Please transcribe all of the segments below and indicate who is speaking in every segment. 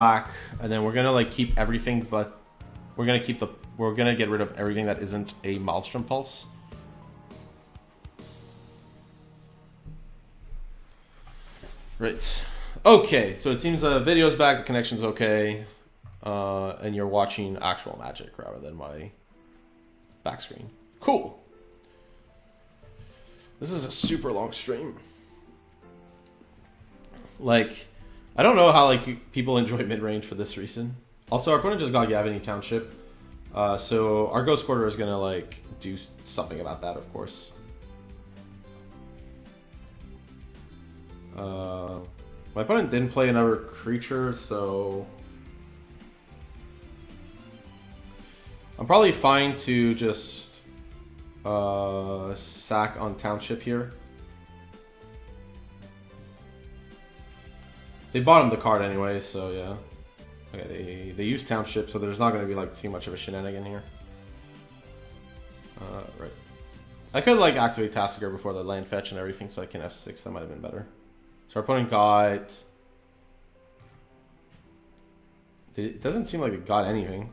Speaker 1: back, and then we're gonna like keep everything, but we're gonna get rid of everything that isn't a Maelstrom Pulse. Right. Okay, so it seems the video's back, the connection's okay, and you're watching actual Magic rather than my back screen. Cool. This is a super long stream. Like, I don't know how like people enjoy mid-range for this reason. Also, our opponent just got Yavini Township, so our Ghost Quarter is gonna like do something about that, of course. My opponent didn't play another creature, so I'm probably fine to just sack on Township here. They bottomed the card anyway, so yeah. Okay, they use Township, so there's not going to be like too much of a shenanigan here. Right. I could like activate Tassiger before the land fetch and everything, so I can F6. That might have been better. So our opponent got... It doesn't seem like it got anything.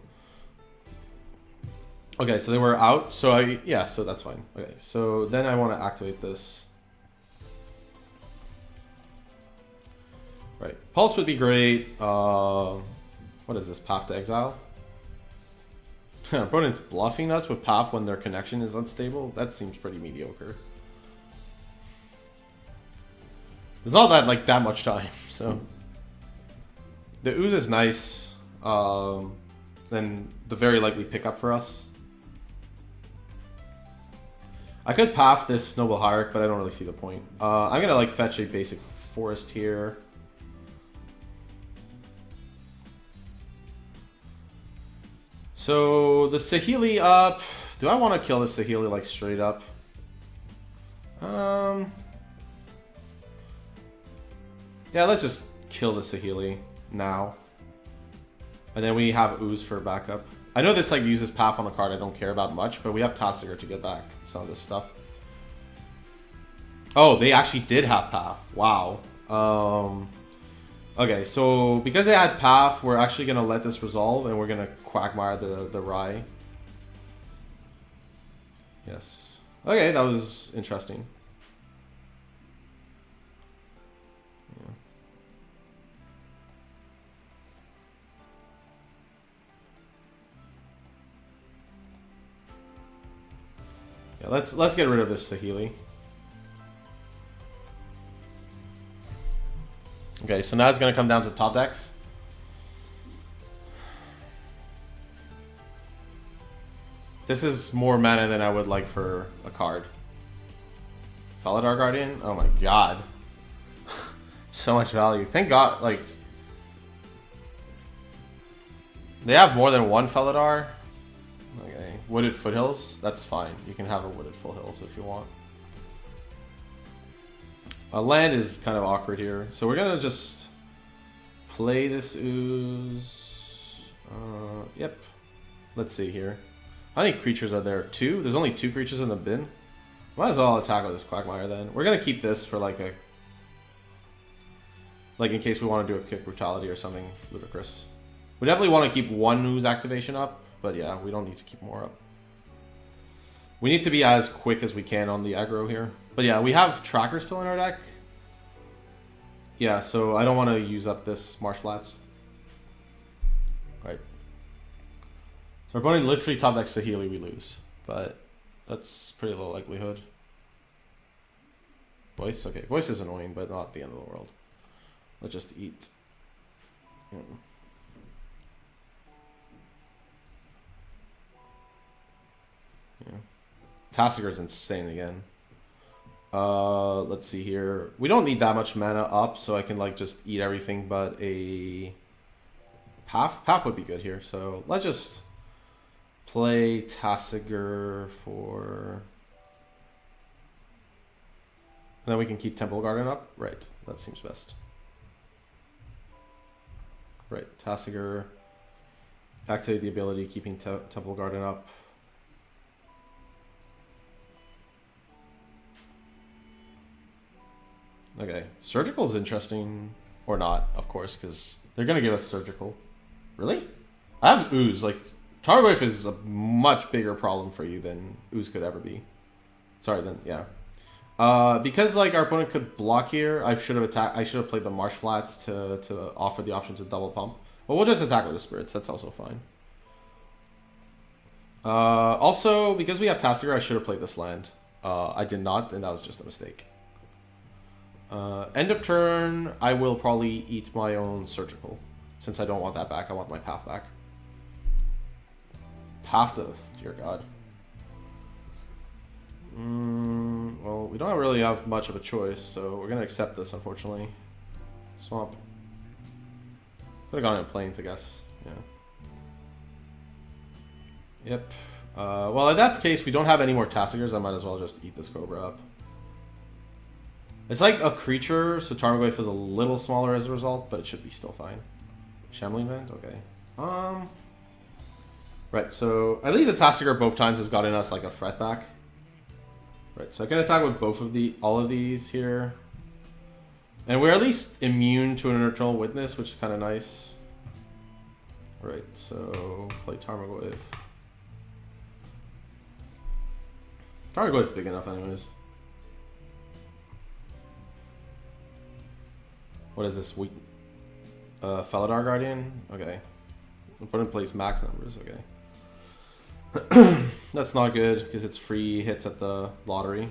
Speaker 1: Okay, so they were out. So yeah, so that's fine. Okay, so then I want to activate this. Right, Pulse would be great. What is this? Path to Exile? Opponent's bluffing us with Path when their connection is unstable. That seems pretty mediocre. There's not that much time, so the Ooze is nice. Then the very likely pickup for us. I could Path this Noble Hierarch, but I don't really see the point. I'm gonna like fetch a basic forest here. So the Saheeli up. Do I want to kill the Saheeli like straight up? Yeah, let's just kill the Saheeli now. And then we have Ooze for backup. I know this like uses Path on a card I don't care about much, but we have Tassiger to get back some of this stuff. Oh, they actually did have Path. Wow. Okay, so because they had Path, we're actually going to let this resolve, and we're going to Quagmire the Rye. Yes. Okay, that was interesting. Yeah. Yeah, let's get rid of this Saheeli. Okay, so now it's going to come down to top decks. This is more mana than I would like for a card. Felidar Guardian? Oh my god. So much value. Thank god, like... They have more than one Felidar. Okay, Wooded Foothills? That's fine. You can have a Wooded Foothills if you want. Land is kind of awkward here. So we're going to just play this Ooze. Yep. Let's see here. How many creatures are there? 2? There's only 2 creatures in the bin. Might as well attack with this Quagmire then. We're going to keep this for like a... Like in case we want to do a Kick Brutality or something ludicrous. We definitely want to keep one Ooze activation up. But yeah, we don't need to keep more up. We need to be as quick as we can on the aggro here. But yeah, we have Tracker still in our deck. Yeah, so I don't want to use up this Marsh Flats. Right. So our opponent literally top decks Saheeli, we lose. But that's pretty low likelihood. Voice? Okay, Voice is annoying, but not the end of the world. Let's just eat. Yeah. Tassiger's insane again. Let's see here. We don't need that much mana up, so I can like just eat everything but a Path. Path would be good here. So let's just play Tassiger for... And then we can keep Temple Garden up. Right, that seems best. Right, Tassiger. Activate the ability keeping Temple Garden up. Okay, Surgical is interesting, or not, of course, because They're gonna give us surgical. Really? I have ooze. Like, Tarmogoyf is a much bigger problem for you than ooze could ever be. Sorry, then, yeah. Because like our opponent could block here, I should have attacked. I should have played the Marsh Flats to offer the option to double pump. But we'll just attack with the spirits. That's also fine. Also, because we have Tasigur, I should have played this land. I did not, and that was just a mistake. End of turn, I will probably eat my own surgical. Since I don't want that back, I want my path back. Have to, dear God. Well, we don't really have much of a choice, so we're gonna accept this, unfortunately. Swamp. Could have gone in plains, I guess. Yeah. Yep. Well, in that case, we don't have any more Tassigurs. I might as well just eat this Cobra up. It's like a creature, so Tarmogoyf is a little smaller as a result, but it should be still fine. Shambling Vent? Okay. Right, so at least the Tasigur both times has gotten us like a threat back. Right, so I can attack with both of all of these here. And we're at least immune to an Eternal Witness, which is kind of nice. Right, so play Tarmogoyf. Tarmogoyf's big enough anyways. What is this? Felidar Guardian? Okay. We'll put in place max numbers, okay. That's not good, because it's free hits at the lottery.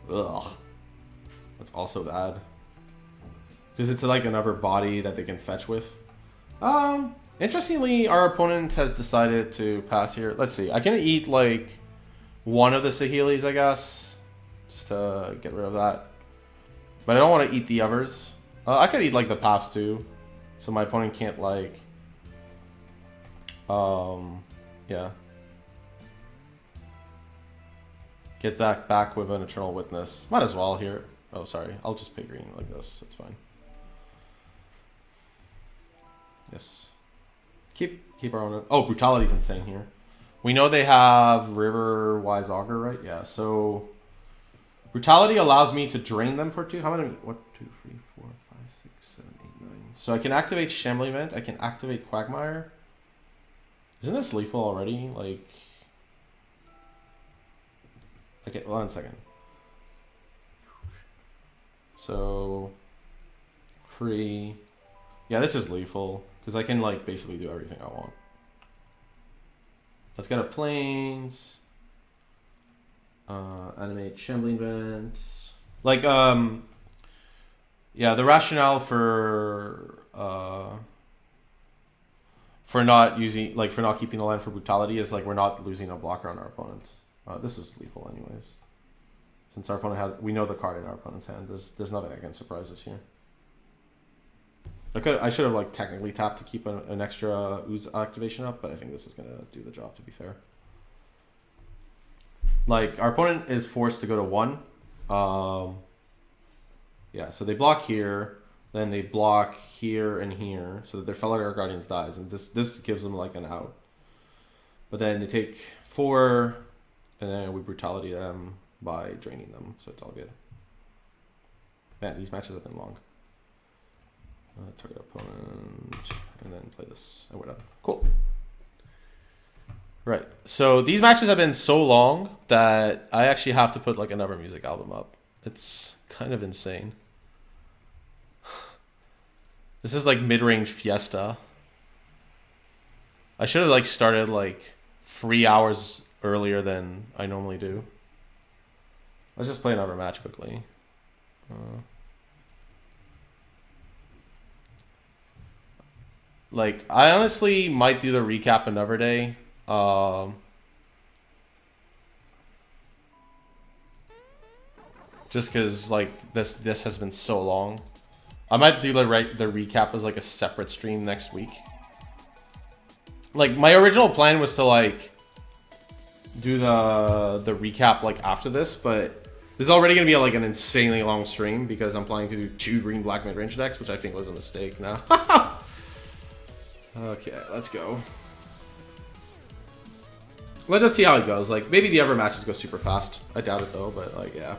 Speaker 1: Ugh. That's also bad. Because it's like another body that they can fetch with. Interestingly, our opponent has decided to pass here. Let's see. I can eat like one of the Saheelis, I guess. Just to get rid of that. But I don't want to eat the others. I could eat like the paths too. So my opponent can't like... yeah. Get that back with an Eternal Witness. Might as well here. Oh, sorry. I'll just pay green like this. It's fine. Yes. Keep our own... Oh, Brutality's insane here. We know they have Riverwise Augur, right? Yeah, so... Brutality allows me to drain them for 2. How many? 1, 2, 3, 4, 5, 6, 7, 8, 9. So I can activate Shambling Vent. I can activate Quagmire. Isn't this lethal already? Like... Okay, hold on a second. So... Free... Yeah, this is lethal. Because I can, like, basically do everything I want. Let's get a Plains. Animate Shambling Vent. Like, yeah, the rationale for not using, like, for not keeping the land for Brutality is, like, we're not losing a blocker on our opponents. This is lethal anyways. Since our opponent has, we know the card in our opponent's hand. There's nothing that can surprise us here. I should have like technically tapped to keep an extra ooze activation up, but I think this is gonna do the job, to be fair. Like, our opponent is forced to go to 1. Yeah, so they block here, then they block here and here, so that their Felidar Guardians dies, and this gives them like an out. But then they take 4, and then we Brutality them by draining them, so it's all good. Man, these matches have been long. Target opponent, and then play this. Oh, whatever. Cool. Right. So these matches have been so long that I actually have to put like another music album up. It's kind of insane. This is like Midrange Fiesta. I should have like started like 3 hours earlier than I normally do. Let's just play another match quickly. Like, I honestly might do the recap another day. Just because, like, this has been so long. I might do the recap as, like, a separate stream next week. Like, my original plan was to, like, do the recap, like, after this, but this is already going to be, like, an insanely long stream because I'm planning to do 2 green-black mid-range decks, which I think was a mistake now. Okay, let's go. Let's just see how it goes. Like, maybe the other matches go super fast. I doubt it, though, but, like, yeah.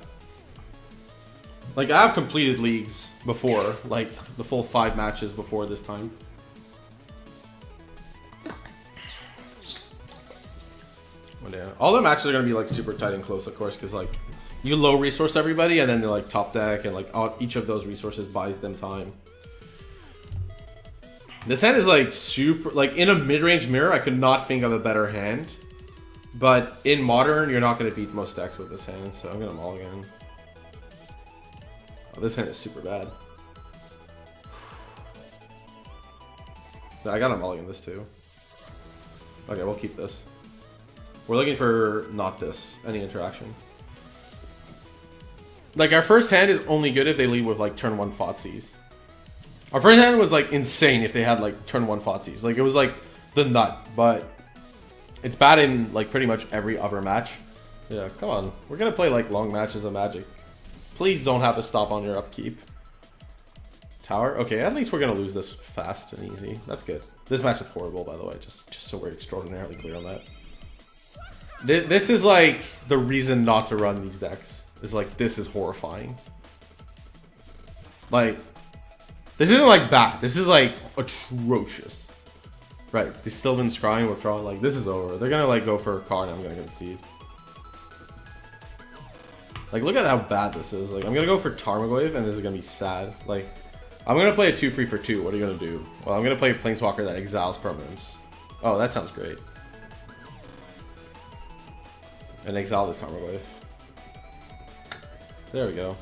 Speaker 1: Like, I have completed leagues before, like, the full 5 matches before this time. But yeah, all the matches are gonna be, like, super tight and close, of course, because, like, you low resource everybody, and then they're, like, top deck, and, like, each of those resources buys them time. This hand is, like, super... Like, in a mid-range mirror, I could not think of a better hand. But in Modern, you're not going to beat most decks with this hand, so I'm going to mulligan. Oh, this hand is super bad. I got to mulligan this, too. Okay, we'll keep this. We're looking for not this. Any interaction. Like, our first hand is only good if they lead with, like, turn 1 Fotsies. Our first hand was, like, insane if they had, like, turn 1 Fotsies. Like, it was, like, the nut. But it's bad in, like, pretty much every other match. Yeah, come on. We're gonna play, like, long matches of Magic. Please don't have to stop on your upkeep. Tower? Okay, at least we're gonna lose this fast and easy. That's good. This match is horrible, by the way. Just so we're extraordinarily clear on that. This is, like, the reason not to run these decks. It's like, this is horrifying. Like... This isn't, like, bad. This is, like, atrocious. Right. They've still been scrying, withdrawing. Like, this is over. They're gonna, like, go for a card and I'm gonna concede. Like, look at how bad this is. Like, I'm gonna go for Tarmogoyf and this is gonna be sad. Like, I'm gonna play a 2-3 for 2. What are you gonna do? Well, I'm gonna play a Planeswalker that exiles permanents. Oh, that sounds great. And exile this Tarmogoyf. There we go.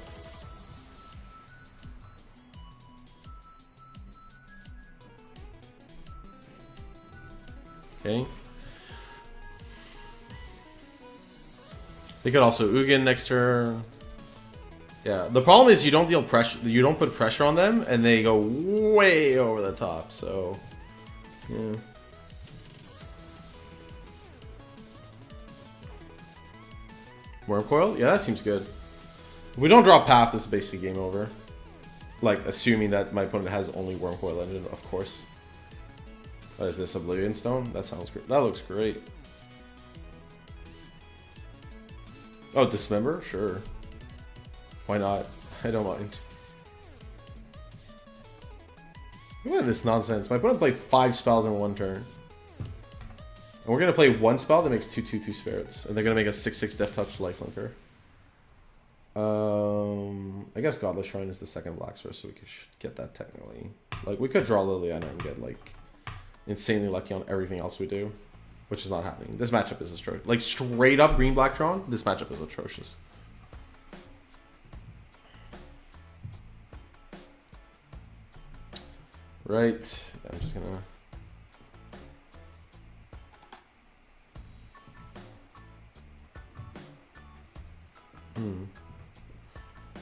Speaker 1: Okay. They could also Ugin next turn. Yeah, the problem is you don't deal pressure. You don't put pressure on them, and they go way over the top. So, yeah. Wormcoil? Yeah, that seems good. If we don't draw Path, this is basically game over. Like, assuming that my opponent has only Wormcoil engine, of course. What is this, Oblivion Stone? That sounds great. That looks great. Oh, Dismember? Sure. Why not? I don't mind. Look at this nonsense. My opponent played 5 spells in 1 turn. And we're going to play 1 spell that makes 2/2/2 spirits. And they're going to make a 6/6 Death Touch Lifelinker. I guess Godless Shrine is the second black source, so we could get that technically. Like, we could draw Liliana and get, like, insanely lucky on everything else we do, which is not happening. This matchup is atrocious. Like, straight up green-black drawn, this matchup is atrocious. Right. I'm just gonna...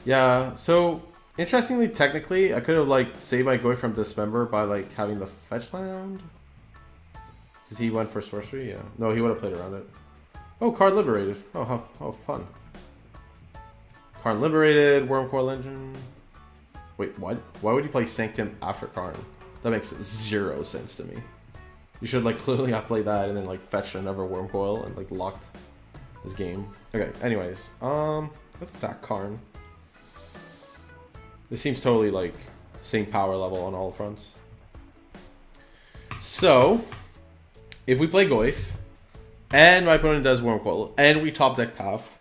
Speaker 1: Yeah, so... Interestingly, technically, I could have, like, saved my Goy from Dismember by, like, having the fetch land. Because he went for sorcery, yeah. No, he would have played around it. Oh, card liberated. Oh, fun. Karn liberated, Wormcoil engine. Wait, what? Why would you play Sanctum after Karn? That makes 0 sense to me. You should, like, clearly not play that and then, like, fetch another Wormcoil and, like, locked this game. Okay, anyways. Let's attack Karn. This seems totally, like, same power level on all fronts. So, if we play Goyf, and my opponent does Wormcoil, and we top deck Path,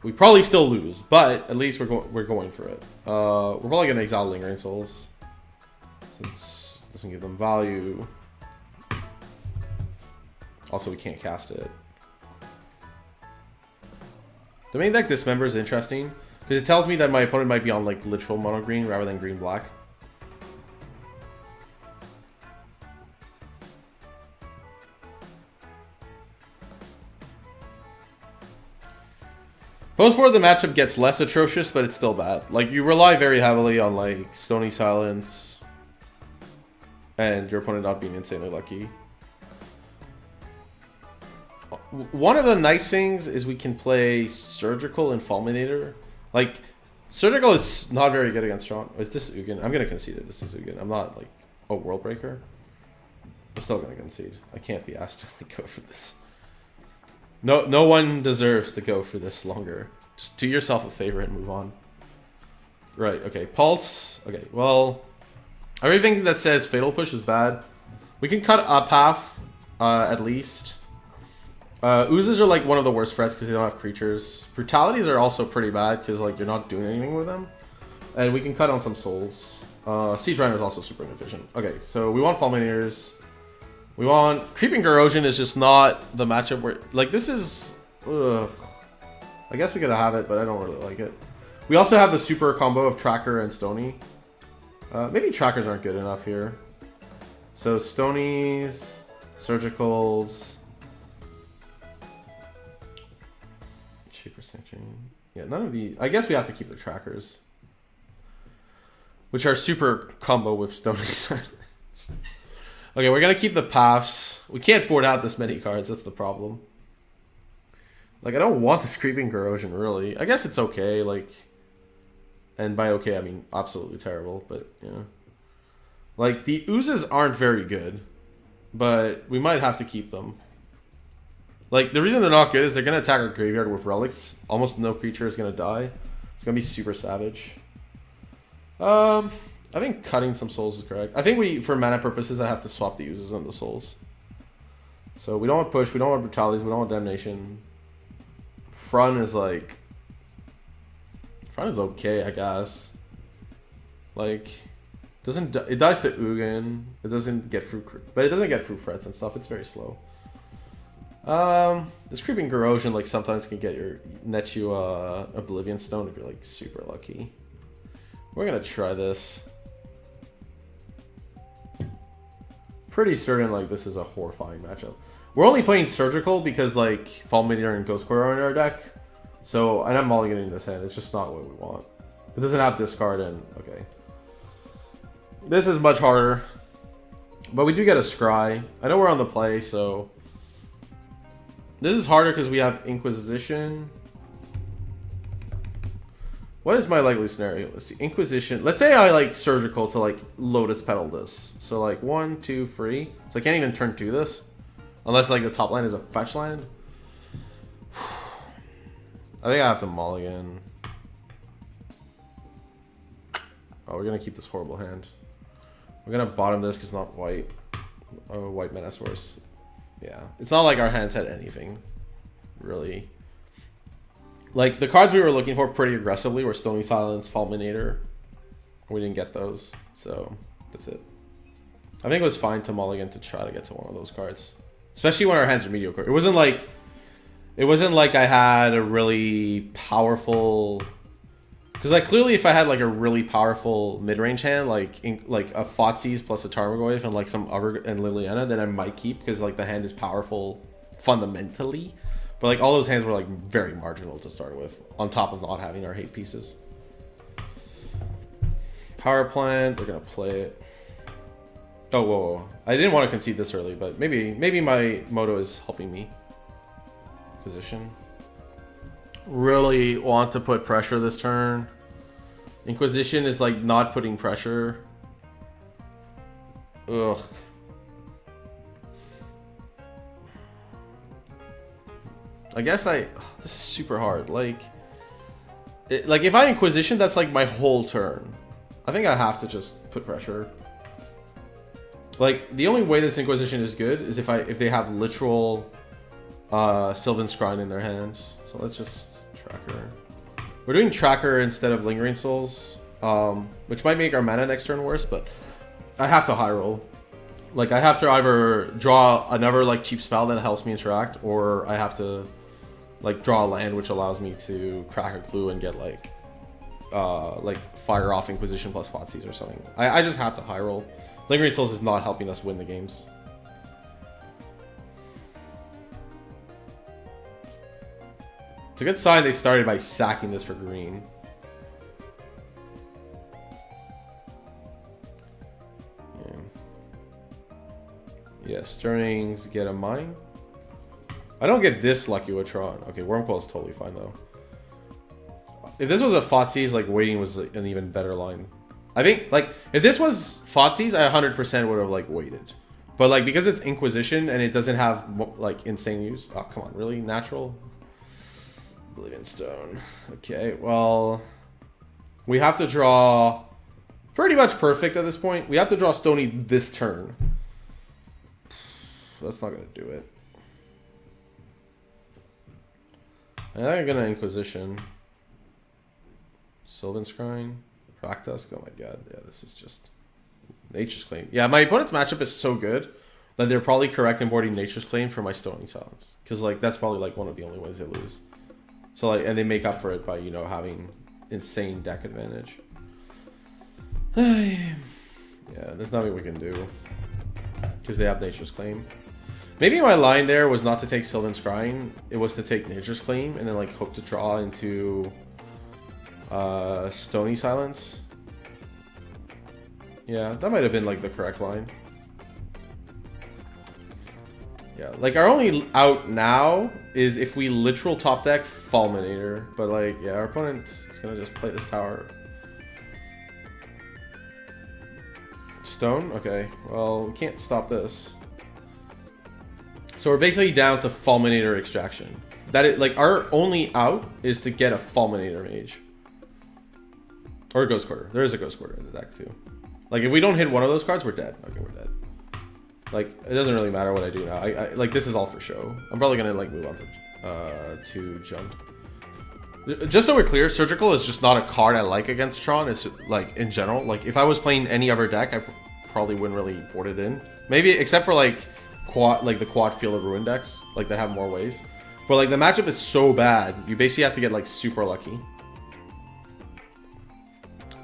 Speaker 1: we probably still lose, but at least we're going for it. We're probably going to exile Lingering Souls, since it doesn't give them value. Also, we can't cast it. The main deck Dismember is interesting, because it tells me that my opponent might be on, like, literal mono green rather than green black. Both for the matchup gets less atrocious, but it's still bad. Like, you rely very heavily on, like, Stony Silence and your opponent not being insanely lucky. One of the nice things is we can play Surgical and Fulminator. Like, Surgical is not very good against Sean. Is this Ugin? I'm going to concede it. This is Ugin. I'm not, like, World Breaker. I'm still going to concede. I can't be asked to, like, go for this. No one deserves to go for this longer. Just do yourself a favor and move on. Right, okay. Pulse. Okay, well, everything that says Fatal Push is bad. We can cut up half, at least. Oozes are like one of the worst threats because they don't have creatures. Brutalities are also pretty bad because like you're not doing anything with them. And we can cut on some souls. Siege Runner is also super inefficient. Okay, so we want Fulminators. We want... Creeping Corrosion is just not the matchup where... Like, this is... Ugh. I guess we could have it, but I don't really like it. We also have the super combo of Tracker and Stony. Maybe Trackers aren't good enough here. So, Stonies, Surgicals... Cheaper Sanctuary. Yeah, none of the... I guess we have to keep the Trackers. Which are super combo with Stonies. Okay, we're gonna keep the paths. We can't board out this many cards, that's the problem. Like, I don't want this Creeping Corrosion, really. I guess it's okay, like... And by okay, I mean absolutely terrible, but, you know. Like, the Oozes aren't very good. But we might have to keep them. Like, the reason they're not good is they're gonna attack our graveyard with relics. Almost no creature is gonna die. It's gonna be super savage. I think cutting some souls is correct. I think for mana purposes, I have to swap the uses on the souls. So we don't want push, we don't want brutalities, we don't want damnation. Front is like... Front is okay, I guess. Like... It dies to Ugin. It doesn't get fruit... But it doesn't get fruit threats and stuff. It's very slow. This Creeping Corrosion like sometimes can net you Oblivion Stone if you're like super lucky. We're gonna try this. Pretty certain like this is a horrifying matchup. We're only playing Surgical because like Fulminator and Ghost Core are in our deck. So, and I'm mulliganing this hand. It's just not what we want. It doesn't have discard and okay. This is much harder. But we do get a Scry. I know we're on the play, so this is harder because we have Inquisition. What is my likely scenario? Let's see. Inquisition. Let's say I like Surgical to like Lotus Petal this. So like 1, 2, 3. So I can't even turn 2 this. Unless like the top line is a fetch land. I think I have to mulligan. Oh, we're going to keep this horrible hand. We're going to bottom this because it's not white. Oh, white Menace worse. Yeah. It's not like our hands had anything. Really. Like, the cards we were looking for pretty aggressively were Stony Silence, Fulminator. We didn't get those, so that's it. I think it was fine to mulligan to try to get to one of those cards. Especially when our hands are mediocre. It wasn't like I had a really powerful... Because, like, clearly if I had, like, a really powerful mid-range hand, like a Thoughtseize plus a Tarmogoyf and, like, some other... and Liliana, then I might keep, because, like, the hand is powerful fundamentally. But, like, all those hands were, like, very marginal to start with, on top of not having our hate pieces. Power Plant, we're going to play it. Oh, whoa. I didn't want to concede this early, but maybe my Moto is helping me. Position. Really want to put pressure this turn. Inquisition is, like, not putting pressure. Ugh. I guess this is super hard. Like if I Inquisition, that's like my whole turn. I think I have to just put pressure. Like, the only way this Inquisition is good is if they have literal Sylvan Scrying in their hands. So let's just Tracker. We're doing Tracker instead of Lingering Souls, which might make our mana next turn worse, but I have to high roll. Like, I have to either draw another, like, cheap spell that helps me interact, or I have to, like, draw a land which allows me to crack a clue and get, like fire off Inquisition plus Thoughtseize or something. I just have to high roll. Lingering Souls is not helping us win the games. It's a good sign they started by sacking this for green. Yeah, Stirrings get a mine. I don't get this lucky with Tron. Okay, Wormcoil is totally fine though. If this was a Thoughtseize, like, waiting was an even better line. I think, like, if this was Thoughtseize, I 100% would have, like, waited. But, like, because it's Inquisition and it doesn't have, like, insane use. Oh, come on, really? Natural? Oblivion Stone. Okay, well, We have to draw pretty much perfect at this point. We have to draw Stony this turn. That's not going to do it. And then I'm going to Inquisition. Sylvan Scrying. Practice. Oh my god. Yeah, this is just... Nature's Claim. Yeah, my opponent's matchup is so good that they're probably correct in boarding Nature's Claim for my Stony Silence. Because, like, that's probably, like, one of the only ways they lose. So, like, and they make up for it by, you know, having insane deck advantage. Yeah, there's nothing we can do. Because they have Nature's Claim. Maybe my line there was not to take Sylvan Scrying. It was to take Nature's Claim and then, like, hope to draw into Stony Silence. Yeah, that might have been, like, the correct line. Yeah, like, our only out now is if we literal top deck Fulminator. But, like, yeah, our opponent is going to just play this tower. Stone? Okay, well, we can't stop this. So we're basically down to Fulminator Extraction. Like, our only out is to get a Fulminator Mage. Or a Ghost Quarter. There is a Ghost Quarter in the deck, too. Like, if we don't hit one of those cards, we're dead. Okay, we're dead. Like, it doesn't really matter what I do now. Like, this is all for show. I'm probably gonna, like, move on to Jund. Just so we're clear, Surgical is just not a card I like against Tron. It's, like, in general. Like, if I was playing any other deck, I probably wouldn't really board it in. Maybe, except for, like, the quad Field of Ruin decks. Like, that have more ways. But, like, the matchup is so bad, you basically have to get, like, super lucky.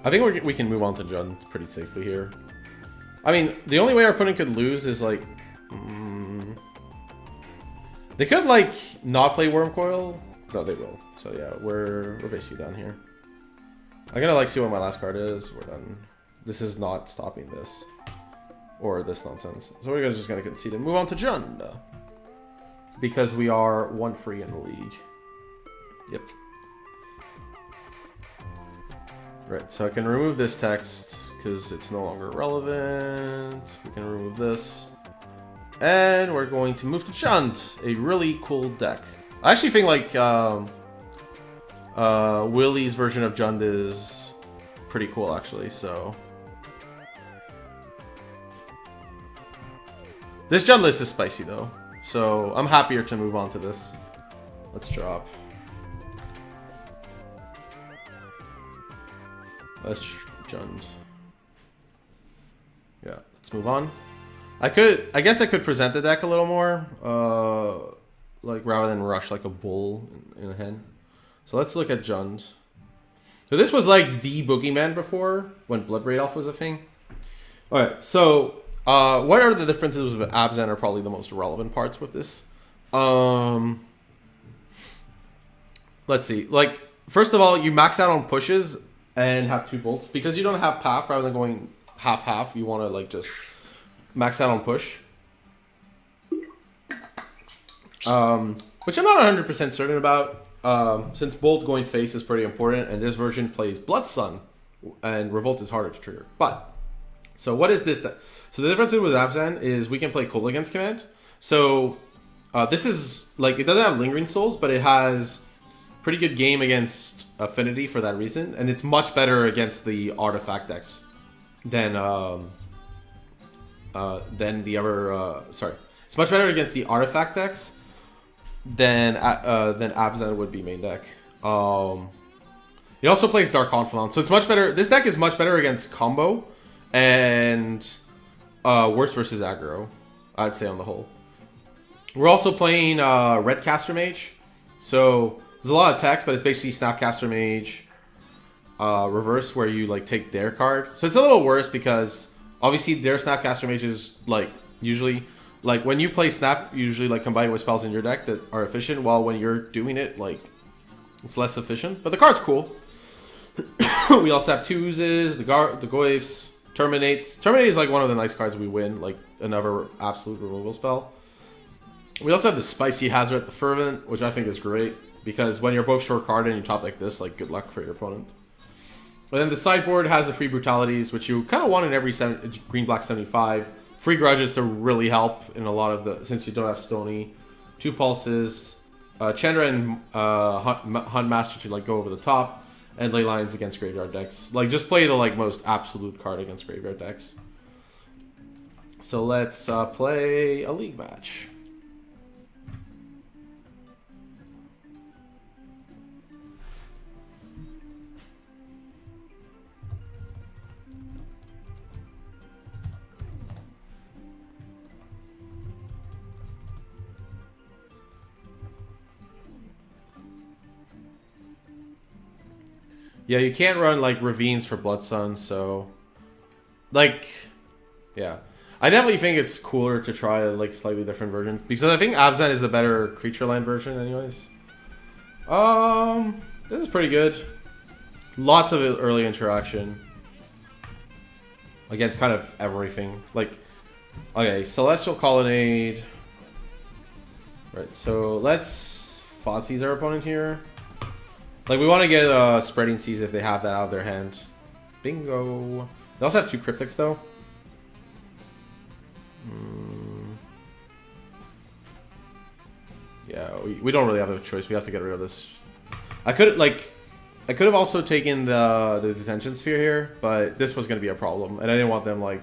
Speaker 1: I think we can move on to Jund pretty safely here. I mean, the only way our opponent could lose is, like... they could, like, not play Wormcoil. No, they will. So, yeah, we're basically done here. I'm gonna, like, see what my last card is. We're done. This is not stopping this. Or this nonsense. So we're just gonna concede and move on to Jund. Because we are 1 free in the league. Yep. Right, so I can remove this text because it's no longer relevant. We can remove this. And we're going to move to Jund, a really cool deck. I actually think, like, Willie's version of Jund is pretty cool, actually, so... This Jund list is spicy, though, so I'm happier to move on to this. Let's drop. Let's Jund. Yeah, let's move on. I guess I could present the deck a little more, like rather than rush like a bull in a hen. So let's look at Jund. So this was like the boogeyman before, when Bloodbraid Elf was a thing. Alright, so what are the differences with Abzan are probably the most relevant parts with this. Let's see. Like, first of all, you max out on pushes and have 2 bolts. Because you don't have path, rather than going half-half, you want to, like, just max out on push. Which I'm not 100% certain about. Since bolt going face is pretty important, and this version plays Blood Sun, and Revolt is harder to trigger. But, so what is this? So the difference with Abzan is we can play Cold against command. So this is, like, it doesn't have Lingering Souls, but it has pretty good game against Affinity for that reason, and it's much better against the artifact decks than the other. Sorry, it's much better against the artifact decks than Abzan would be main deck. It also plays Dark Confidant, so it's much better. This deck is much better against combo and worse versus aggro, I'd say on the whole. We're also playing Red Caster Mage, so there's a lot of text, but it's basically Snapcaster Mage reverse, where you like take their card. So it's a little worse because obviously their Snapcaster Mage is like usually like when you play Snap, usually like combine with spells in your deck that are efficient, while when you're doing it, like it's less efficient. But the card's cool. We also have 2 Oozes, the Goyfs, Terminates. Terminate is like one of the nice cards we win, like another absolute removal spell. We also have the Spicy Hazard, the Fervent, which I think is great. Because when you're both short carded and you top like this, like good luck for your opponent. But then the sideboard has the free brutalities, which you kind of want in every green-black 75. Free grudges to really help in a lot of the, since you don't have Stony. 2 pulses, Chandra and Hunt Master to like go over the top, and ley lines against graveyard decks. Like, just play the like most absolute card against graveyard decks. So let's play a league match. Yeah, you can't run, like, Ravines for Blood Sun, so... Like, yeah. I definitely think it's cooler to try a, like, slightly different version. Because I think Abzan is the better creature land version anyways. This is pretty good. Lots of early interaction. Against kind of everything. Like, okay, Celestial Colonnade. Right, so let's Thoughtseize our opponent here. Like, we want to get Spreading Seas if they have that out of their hand. Bingo. They also have 2 Cryptics, though. Yeah, we don't really have a choice. We have to get rid of this. I could have also taken the Detention Sphere here, but this was going to be a problem. And I didn't want them, like,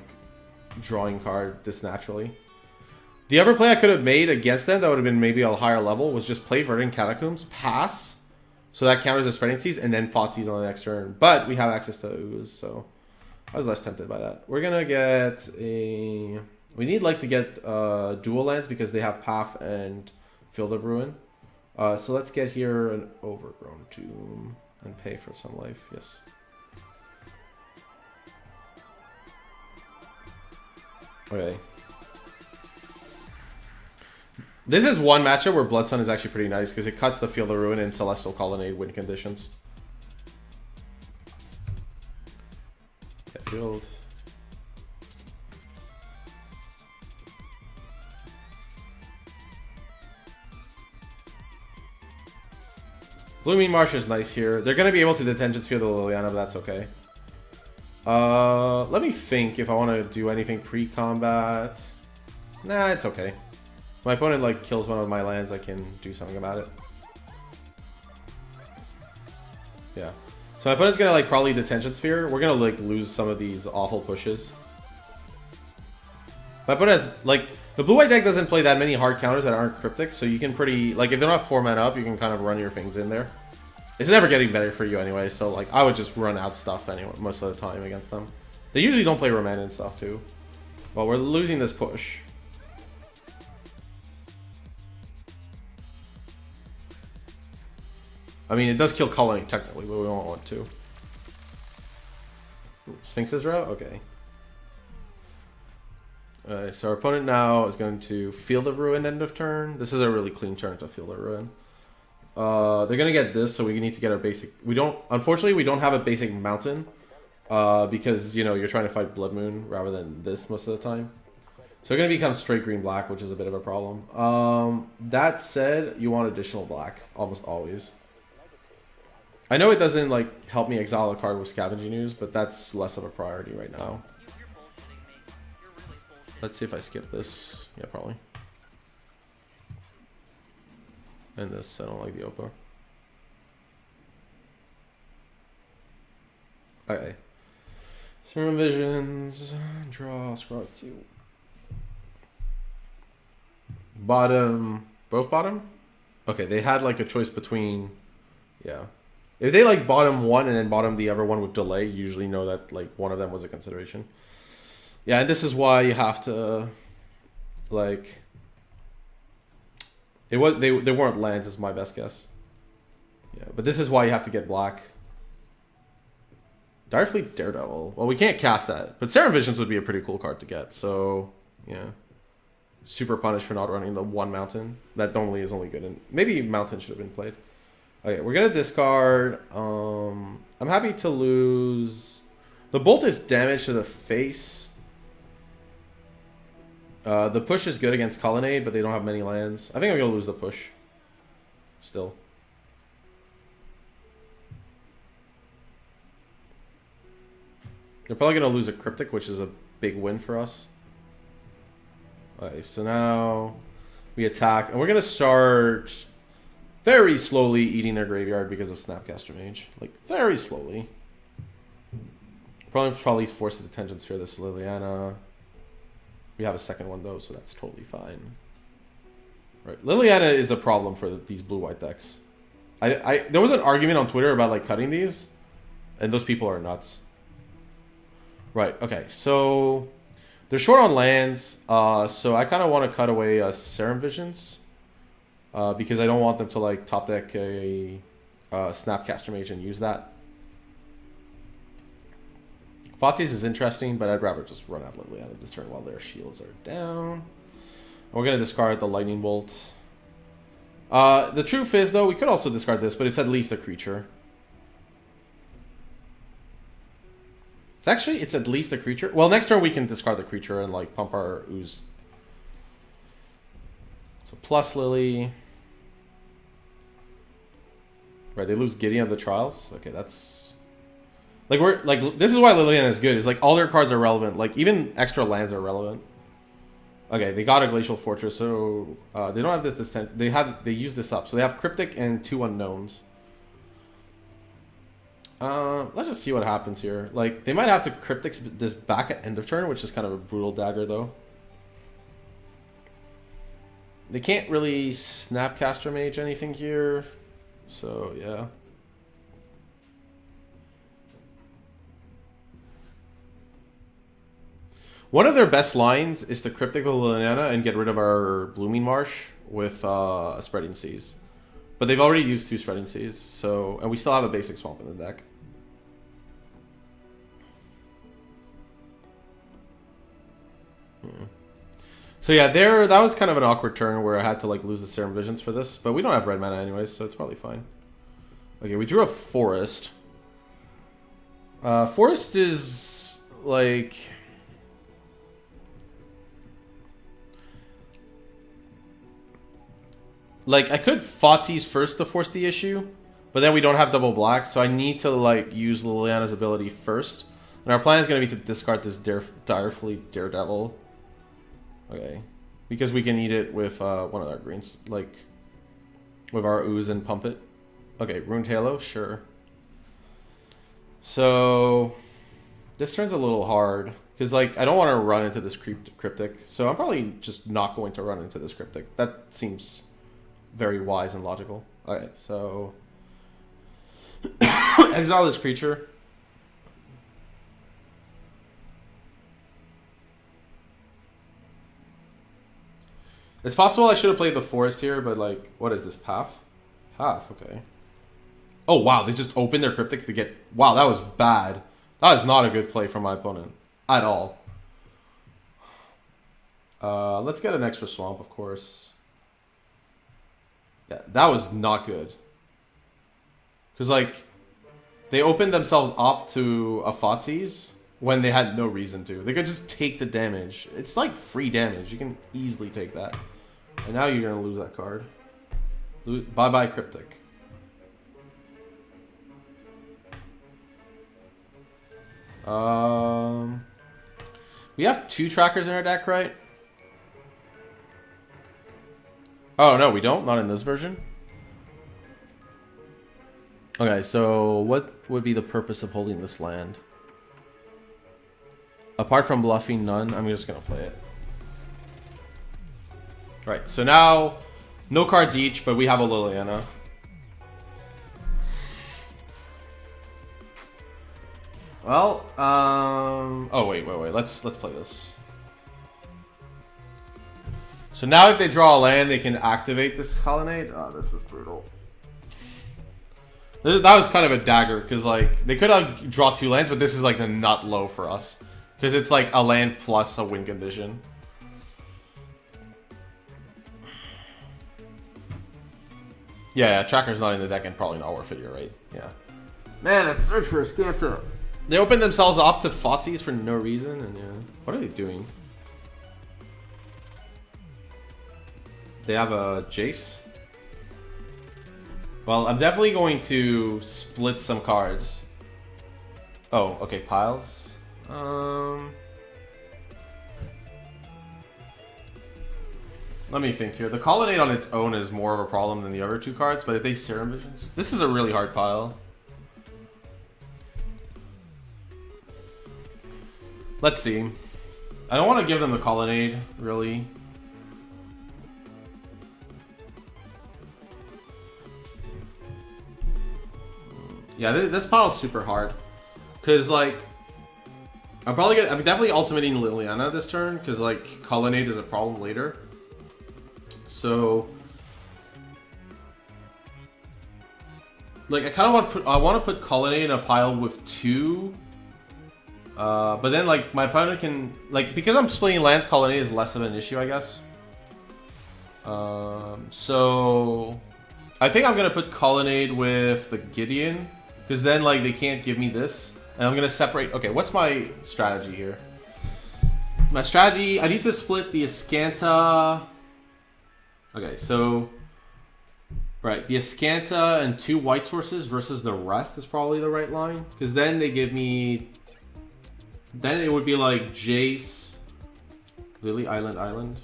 Speaker 1: drawing card this naturally. The other play I could have made against them that would have been maybe a higher level was just play Verdant Catacombs, pass. So that counters the Spreading Seas, and then Thoughtseize on the next turn. But we have access to Ooze, so I was less tempted by that. We're gonna get a... We need, like, to get dual lands because they have Path and Field of Ruin. So let's get here an Overgrown Tomb and pay for some life, yes. Okay. This is one matchup where Blood Sun is actually pretty nice because it cuts the Field of Ruin and Celestial Colonnade win conditions. Get field. Blooming Marsh is nice here. They're going to be able to Detention Sphere the Liliana, but that's okay. Let me think if I want to do anything pre-combat. Nah, it's okay. If my opponent, like, kills one of my lands, I can do something about it. Yeah. So my opponent's gonna, like, probably Detention Sphere. We're gonna, like, lose some of these awful pushes. My opponent has, like, the blue-white deck doesn't play that many hard counters that aren't cryptic, so you can pretty, like, if they're not 4 mana up, you can kind of run your things in there. It's never getting better for you anyway, so, like, I would just run out stuff anyway most of the time against them. They usually don't play Roman and stuff, too. Well, we're losing this push. I mean, it does kill Colony, technically, but we don't want to. Sphinx Ezra? Okay. Alright, so our opponent now is going to Field of Ruin end of turn. This is a really clean turn to Field of Ruin. They're going to get this, so we need to get our basic... Unfortunately, we don't have a basic mountain. Because, you know, you're trying to fight Blood Moon rather than this most of the time. So they're going to become straight green-black, which is a bit of a problem. That said, you want additional black, almost always. I know it doesn't, like, help me exile a card with Scavenging Ooze, but that's less of a priority right now. Let's see if I skip this. Yeah, probably. And this, I don't like the Oppo. Okay. Sermon Visions, draw, scroll 2. Bottom, both bottom? Okay, they had, like, a choice between, yeah. If they, like, bottom one and then bottom the other one with delay, you usually know that, like, one of them was a consideration. Yeah, and this is why you have to, like... They weren't lands, is my best guess. Yeah, but this is why you have to get black. Direfleet Daredevil. Well, we can't cast that. But Seraph Visions would be a pretty cool card to get, so... Yeah. Super punished for not running the one mountain. That normally is only good. And maybe mountain should have been played. Okay, we're gonna discard. I'm happy to lose. The bolt is damage to the face. The push is good against Colonnade, but they don't have many lands. I think I'm gonna lose the push. Still. They're probably gonna lose a Cryptic, which is a big win for us. Okay, so now we attack, and we're gonna start very slowly eating their graveyard because of Snapcaster Mage. Like, very slowly. Probably force the Detention Sphere this Liliana. We have a second one, though, so that's totally fine. Right, Liliana is a problem for these blue-white decks. There was an argument on Twitter about, like, cutting these, and those people are nuts. Right, okay, so they're short on lands, so I kind of want to cut away Serum Visions, because I don't want them to, like, top deck a Snapcaster Mage and use that. Thoughtseize is interesting, but I'd rather just run out Liliana this turn while their shields are down. And we're going to discard the Lightning Bolt. The truth is, though, we could also discard this, but it's at least a creature. It's at least a creature. Well, next turn we can discard the creature and, like, pump our ooze. So plus Lily. Right, they lose Gideon of the Trials. Okay, that's... Like, this is why Liliana is good. Is like, all their cards are relevant. Like, even extra lands are relevant. Okay, they got a Glacial Fortress, so... they don't have this... They use this up. So they have Cryptic and 2 Unknowns. Let's just see what happens here. Like, they might have to Cryptic this back at end of turn, which is kind of a brutal dagger, though. They can't really Snapcaster Mage anything here. So, yeah. One of their best lines is to Cryptic the Liliana and get rid of our Blooming Marsh with a Spreading Seas. But they've already used 2 Spreading Seas, so... And we still have a basic Swamp in the deck. So yeah, that was kind of an awkward turn where I had to, like, lose the Serum Visions for this. But we don't have red mana anyways, so it's probably fine. Okay, we drew a Forest. Forest is, like... Like, I could Thoughtseize first to force the issue, but then we don't have double black, so I need to, like, use Liliana's ability first. And our plan is going to be to discard this Direfleet Daredevil. Okay. Because we can eat it with one of our greens, like, with our ooze and pump it. Okay, Ruined Halo, sure. So, this turn's a little hard, because, like, I don't want to run into this Cryptic, so I'm probably just not going to run into this Cryptic. That seems... very wise and logical. Alright, so... exile this creature. It's possible I should have played the Forest here, but, like, what is this, Path? Path, okay. Oh, wow, they just opened their Cryptic to get... Wow, that was bad. That was not a good play from my opponent. At all. Let's get an extra Swamp, of course. Yeah, that was not good. Because, like, they opened themselves up to a Thoughtseize when they had no reason to. They could just take the damage. It's like free damage. You can easily take that. And now you're going to lose that card. Bye-bye Cryptic. We have 2 trackers in our deck, right? Oh, no, we don't? Not in this version? Okay, so what would be the purpose of holding this land? Apart from bluffing, none. I'm just going to play it. Right, so now, no cards each, but we have a Liliana. Well, oh, wait. Let's play this. So now if they draw a land, they can activate this Colonnade. Oh, this is brutal. That was kind of a dagger, because, like, they could have draw 2 lands, but this is, like, the nut low for us. Because it's, like, a land plus a win condition. Yeah, Tracker's not in the deck and probably not worth it, you're right. Yeah. Man, that's Search for a Scanta. They opened themselves up to Thoughtseize for no reason, and yeah. What are they doing? They have a Jace. Well, I'm definitely going to split some cards. Oh, okay, piles. Let me think here. The Colonnade on its own is more of a problem than the other two cards, but if they Serum Visions... This is a really hard pile. Let's see. I don't want to give them the Colonnade, really. Yeah, this pile is super hard. Because, like... I'm definitely ultimating Liliana this turn, because, like, Colonnade is a problem later. So, like, I kind of want to put Colonnade in a pile with 2, but then like my opponent can, like, because I'm splitting lands, Colonnade is less of an issue, I guess. So I think I'm gonna put Colonnade with the Gideon, because then like they can't give me this, and I'm gonna separate. Okay, what's my strategy here? My strategy, I need to split the Ascanta. Okay, so, right, the Ascanta and 2 white sources versus the rest is probably the right line. Because then they give me, then it would be like Jace, Lily, Island.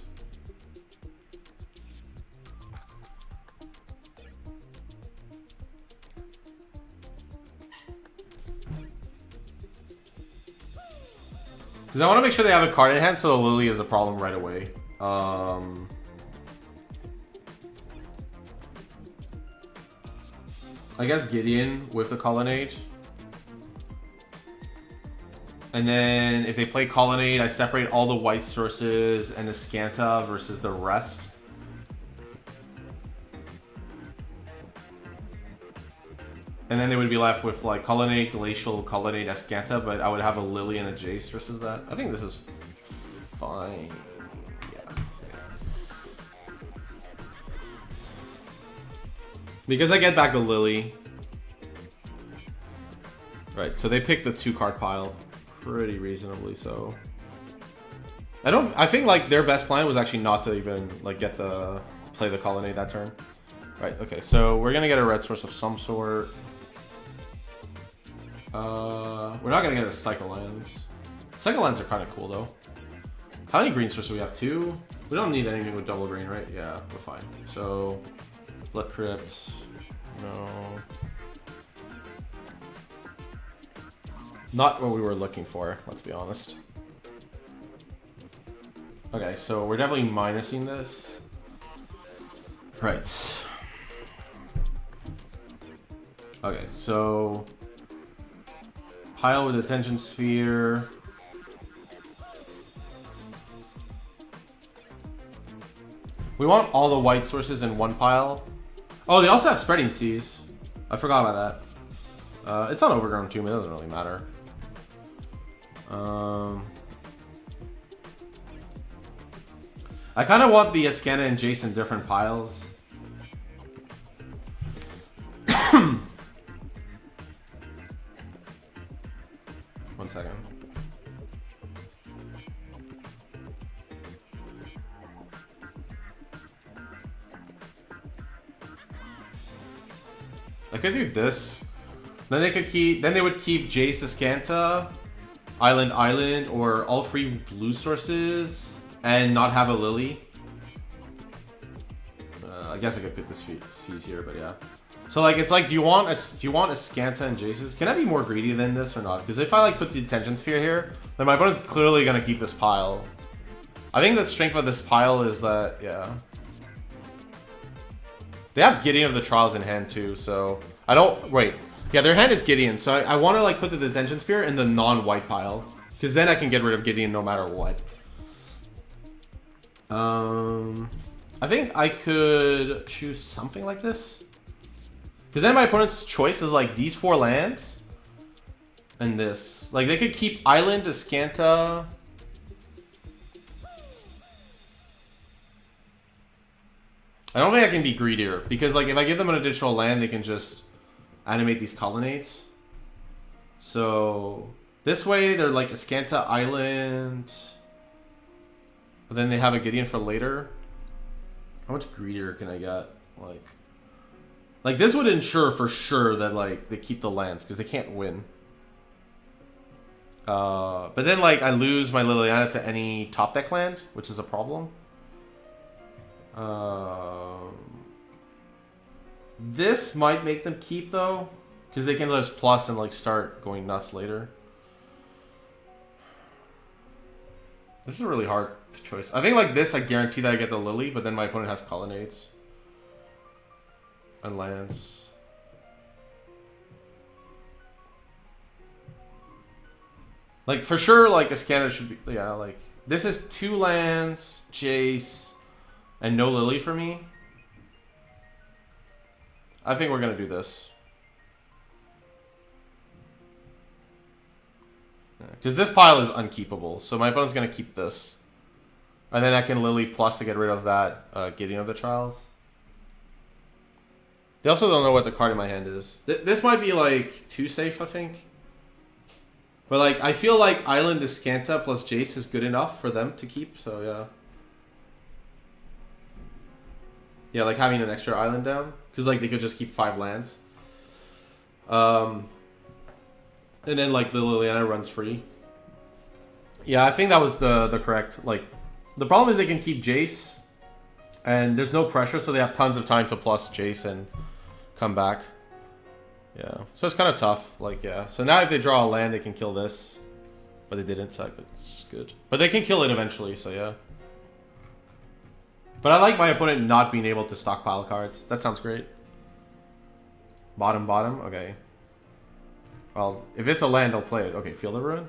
Speaker 1: Because I want to make sure they have a card in hand, so the Lily is a problem right away. I guess Gideon with the Colonnade. And then if they play Colonnade, I separate all the white sources and the Scanta versus the rest. And then they would be left with like Colonnade, Glacial, Colonnade, Escanta, but I would have a Lily and a Jace versus that. I think this is fine. Yeah. Because I get back the Lily. Right, so they pick the 2-card pile pretty reasonably so. I think like their best plan was actually not to even like play the Colonnade that turn. Right, okay, so we're gonna get a red source of some sort. We're not gonna get a Cycle Lands. Cycle Lands are kind of cool though. How many green sources do we have? 2? We don't need anything with double green, right? Yeah, we're fine. So, Blood Crypt, no. Not what we were looking for, let's be honest. Okay, so we're definitely minusing this. Right. Okay, so pile with Attention Sphere. We want all the white sources in one pile. Oh, they also have Spreading Seas. I forgot about that. It's on Overgrown Tomb, it doesn't really matter. I kind of want the Ascana and Jace in different piles. One second. I could do this. Then they could keep. Then they would keep Jace, Ascanta, Island, or all 3 blue sources, and not have a Lily. I guess I could put this C's here, but yeah. So like, it's like, do you want Ascanta and Jace's? Can I be more greedy than this or not? Because if I like put the Attention Sphere here, then my opponent's clearly gonna keep this pile. I think the strength of this pile is that, yeah. They have Gideon of the Trials in hand too, so I don't, wait. Yeah, their hand is Gideon, so I want to like put the Detention Sphere in the non-white pile, because then I can get rid of Gideon no matter what. I think I could choose something like this, because then my opponent's choice is like these 4 lands and this. Like they could keep Island, Ascanta. I don't think I can be greedier, because like if I give them an additional land, they can just animate these Colonnades. So this way they're like Ascanta, Island, but then they have a Gideon for later. How much greedier can I get? Like this would ensure for sure that like they keep the lands, because they can't win. But then like I lose my Liliana to any top deck land, which is a problem. This might make them keep though, because they can just plus and like start going nuts later. This is a really hard choice. I think like this, I guarantee that I get the Lily, but then my opponent has colonnades and lands. Like for sure, like a scanner should be, yeah. Like this is 2 lands, Jace, and no Lily for me. I think we're gonna do this. Because this pile is unkeepable, so my opponent's gonna keep this. And then I can Lily plus to get rid of that Gideon of the Trials. They also don't know what the card in my hand is. This might be like too safe, I think. But like, I feel like Island Descanta plus Jace is good enough for them to keep, so yeah. Yeah, like having an extra island down. Because like they could just keep 5 lands. And then like the Liliana runs free. Yeah, I think that was the correct, like, the problem is they can keep Jace. And there's no pressure, so they have tons of time to plus Jace and come back. Yeah, so it's kind of tough, like, yeah. So now if they draw a land, they can kill this. But they didn't, so it's good. But they can kill it eventually, so yeah. But I like my opponent not being able to stockpile cards. That sounds great. Bottom, okay. Well, if it's a land, I'll play it. Okay, Field of Ruin.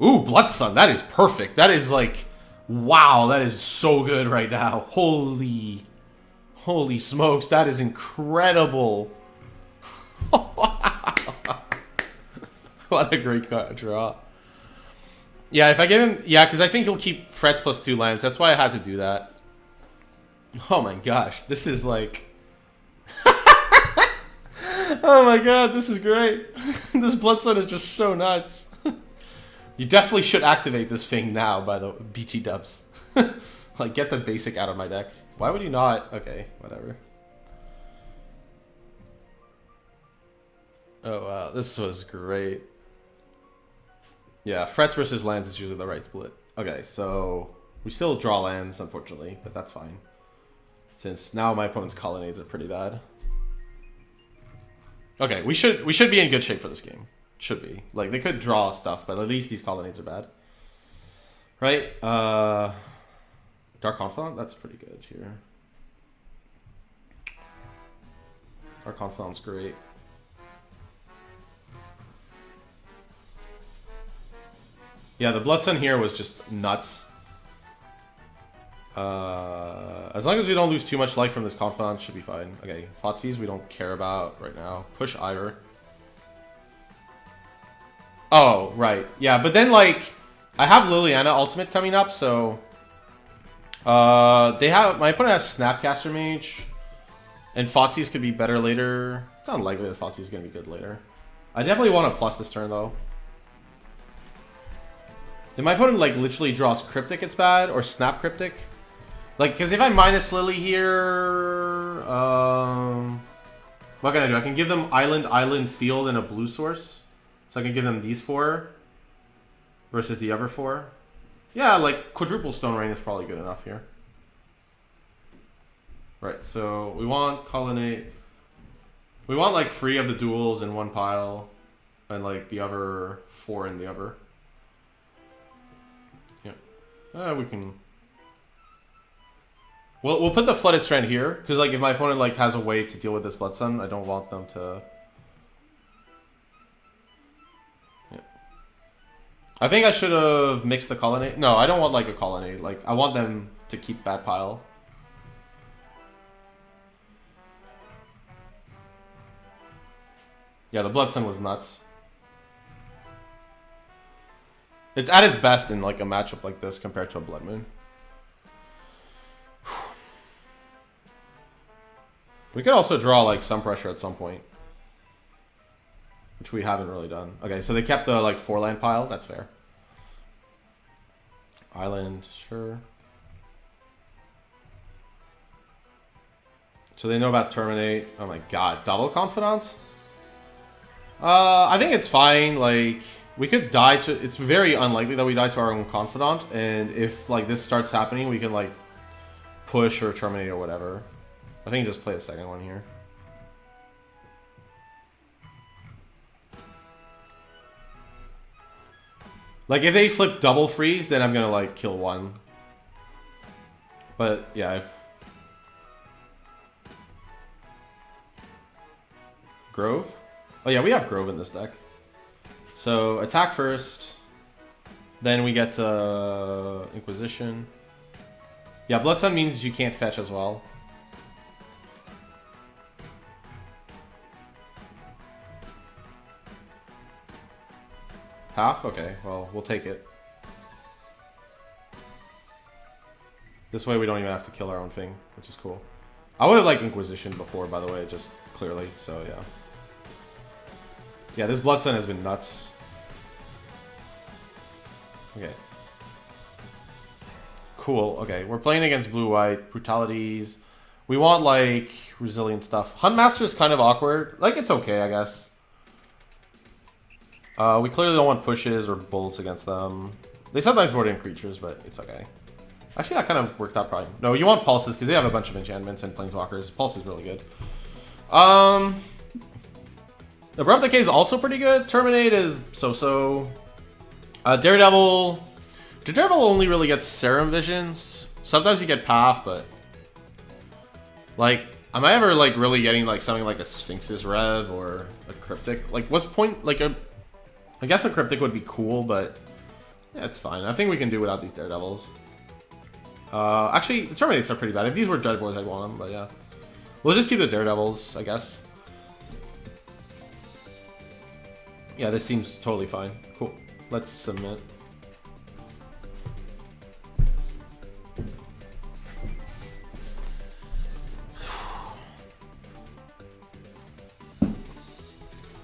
Speaker 1: Ooh, Blood Sun, that is perfect. That is like, wow, that is so good right now. Holy smokes, that is incredible. Wow. What a great draw. Yeah, if I get him... Yeah, because I think he'll keep Frets plus 2 lands. That's why I had to do that. Oh my gosh. This is like... Oh my god, this is great. This Blood Sun is just so nuts. You definitely should activate this thing now, by the BT dubs. Like, get the basic out of my deck. Why would you not? Okay, whatever. Oh wow, this was great. Yeah, Frets versus lands is usually the right split. Okay, so we still draw lands, unfortunately, but that's fine. Since now my opponent's colonnades are pretty bad. Okay, we should be in good shape for this game. Should be. Like, they could draw stuff, but at least these colonnades are bad. Right? Dark Confidant? That's pretty good here. Dark Confidant's great. Yeah, the Blood Sun here was just nuts. As long as we don't lose too much life from this Confidant, should be fine. Okay, Thoughtseize we don't care about right now. Push Ire. Oh, right. Yeah, but then, like, I have Liliana ultimate coming up, so... they have... My opponent has Snapcaster Mage. And Thoughtseize could be better later. It's unlikely that Thoughtseize is going to be good later. I definitely want to plus this turn, though. If my opponent, like, literally draws Cryptic, it's bad. Or Snap Cryptic. Like, because if I minus Lily here... what can I do? I can give them Island, Field, and a blue source. So I can give them these 4. Versus the other 4. Yeah, like, quadruple Stone Rain is probably good enough here. Right, so we want Colonnade. We want, like, 3 of the duels in one pile. And, like, the other 4 in the other. We can... We'll put the Flooded Strand here, because like if my opponent like has a way to deal with this Blood Sun, I don't want them to... Yeah. I think I should have mixed the Colonnade. No, I don't want like a Colonnade. Like, I want them to keep that pile. Yeah, the Blood Sun was nuts. It's at its best in like a matchup like this compared to a Blood Moon. We could also draw like some pressure at some point, which we haven't really done. Okay, so they kept the like 4-land pile. That's fair. Island, sure. So they know about Terminate. Oh my god, double Confidant? I think it's fine. Like, we could die to... It's very unlikely that we die to our own Confidant. And if, like, this starts happening, we can, like, push or terminate or whatever. I think just play a second one here. Like, if they flip double freeze, then I'm gonna, like, kill one. But, yeah, if... Grove? Oh, yeah, we have Grove in this deck. So, attack first. Then we get Inquisition. Yeah, Blood Sun means you can't fetch as well. Half? Okay, well, we'll take it. This way we don't even have to kill our own thing, which is cool. I would have liked Inquisition before, by the way, just clearly, so yeah. Yeah, this Blood Sun has been nuts. Okay. Cool, okay. We're playing against blue-white, brutalities. We want, like, resilient stuff. Huntmaster is kind of awkward. Like, it's okay, I guess. We clearly don't want pushes or bolts against them. They sometimes board in creatures, but it's okay. Actually, that kind of worked out probably. No, you want pulses because they have a bunch of enchantments and planeswalkers. Pulse is really good. Abrupt Decay is also pretty good. Terminate is so-so. Daredevil only really gets Serum Visions. Sometimes you get Path, but... Like, am I ever, like, really getting, like, something like a Sphinx's Rev or a Cryptic? Like, what's point... Like, I guess a Cryptic would be cool, but... Yeah, it's fine. I think we can do without these Daredevils. Actually, the Terminates are pretty bad. If these were Dreadboars, I'd want them, but yeah. We'll just keep the Daredevils, I guess. Yeah, this seems totally fine. Cool. Let's submit.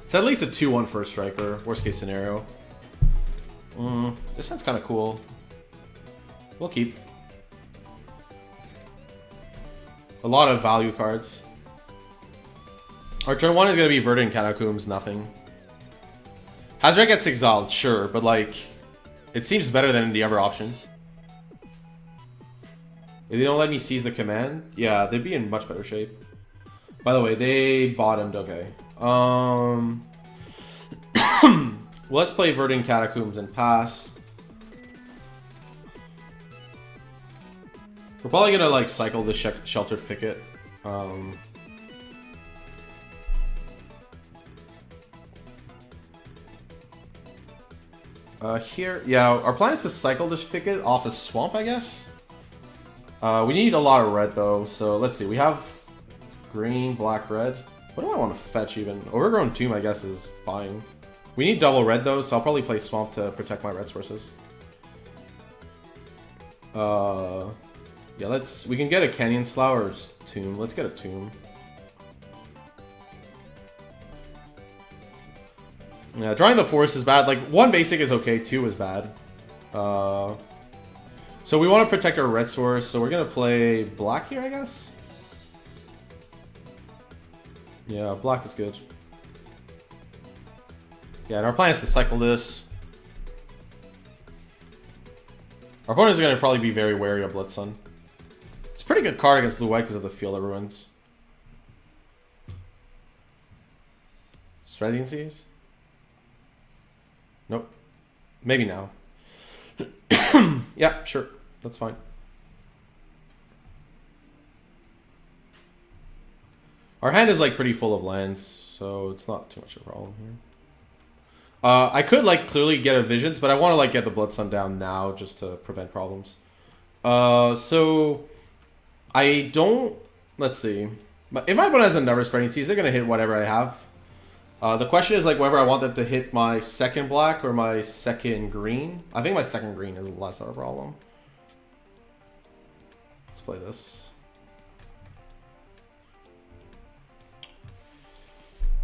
Speaker 1: It's at least a 2-1 first striker, worst case scenario. This sounds kind of cool. We'll keep. A lot of value cards. Our turn 1 is going to be Verdant Catacombs, nothing. Hazret gets exiled, sure, but like, it seems better than the other option. If they don't let me seize the command, yeah, they'd be in much better shape. By the way, they bottomed, okay. Let's play Verdant Catacombs and pass. We're probably gonna like cycle the Sheltered Thicket. Here, yeah, our plan is to cycle this Thicket off a swamp, I guess. We need a lot of red though, so let's see. We have green, black, red. What do I want to fetch even? Overgrown Tomb, I guess, is fine. We need double red though, so I'll probably play swamp to protect my red sources. Yeah, we can get a Canyon Slough or Tomb. Let's get a Tomb. Yeah, drawing the forest is bad. Like, 1 basic is okay, 2 is bad. So we want to protect our red source, so we're going to play black here, I guess? Yeah, black is good. Yeah, and our plan is to cycle this. Our opponents are going to probably be very wary of Blood Sun. It's a pretty good card against blue-white because of the Field of Ruins. Residencies? Nope. Maybe now. Yeah, sure. That's fine. Our hand is like pretty full of lands, so it's not too much of a problem here. I could like clearly get a Visions, but I want to like get the Blood Sun down now just to prevent problems. So I don't. Let's see. If my opponent has another Spreading Seas, they're gonna hit whatever I have. The question is like whether I want them to hit my second black or my second green. I think my second green is less of a problem. Let's play this.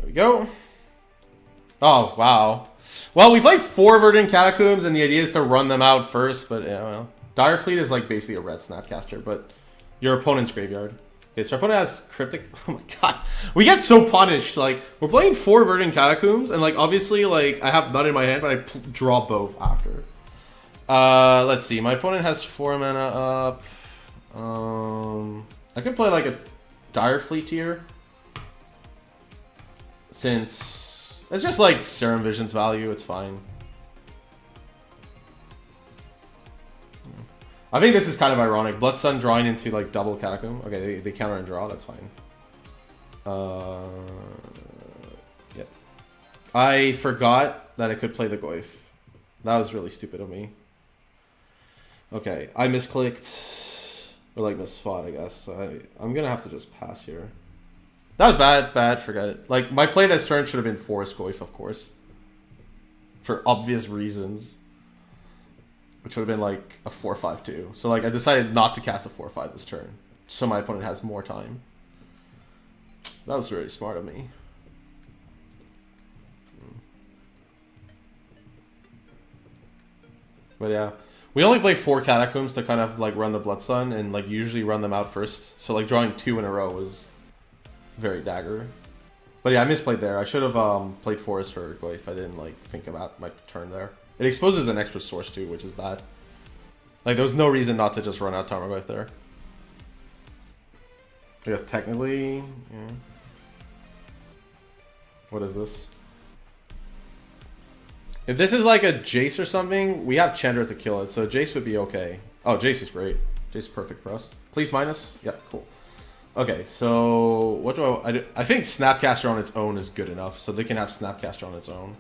Speaker 1: There we go. Oh, wow. Well, we played 4 Verdant Catacombs, and the idea is to run them out first, but yeah, well. Dire Fleet is like basically a red Snapcaster, but your opponent's graveyard. Okay, so our opponent has Cryptic. Oh my god. We get so punished. Like, we're playing 4 Verdant Catacombs, and like, obviously, like, I have none in my hand, but I draw both after. Let's see. My opponent has 4 mana up. I could play like a Dire Fleet here. Since it's just like Serum Vision's value, it's fine. I think this is kind of ironic. Blood Sun drawing into like double Catacomb. Okay, they counter and draw, that's fine. Yep. I forgot that I could play the Goyf. That was really stupid of me. Okay, I misclicked. Or like misfought, I guess. I'm gonna have to just pass here. That was bad, forget it. Like, my play that turn should have been Forest Goyf, of course. For obvious reasons. Which would have been like a 4-5-2. So like I decided not to cast a 4-5 this turn. So my opponent has more time. That was very smart of me. But yeah. We only play 4 Catacombs to kind of like run the Blood Sun and like usually run them out first. So like drawing 2 in a row was very dagger. But yeah, I misplayed there. I should have played Forest for Goyf. I didn't like think about my turn there. It exposes an extra source too, which is bad. Like, there was no reason not to just run out Tarmogoyf there. I guess technically, yeah. What is this? If this is like a Jace or something, we have Chandra to kill it, so Jace would be okay. Oh, Jace is great. Jace is perfect for us. Please minus? Yep, cool. Okay, so what do I do? I think Snapcaster on its own is good enough, so they can have Snapcaster on its own.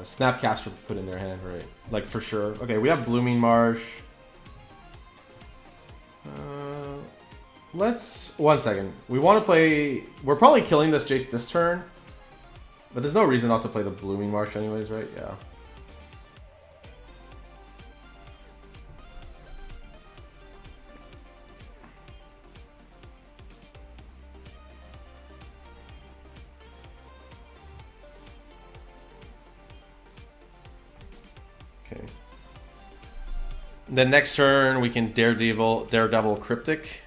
Speaker 1: Snapcaster put in their hand, right? Like, for sure. Okay, we have Blooming Marsh. Let's... One second. We want to play... We're probably killing this Jace this turn. But there's no reason not to play the Blooming Marsh anyways, right? Yeah. Okay. Then next turn we can Daredevil Cryptic.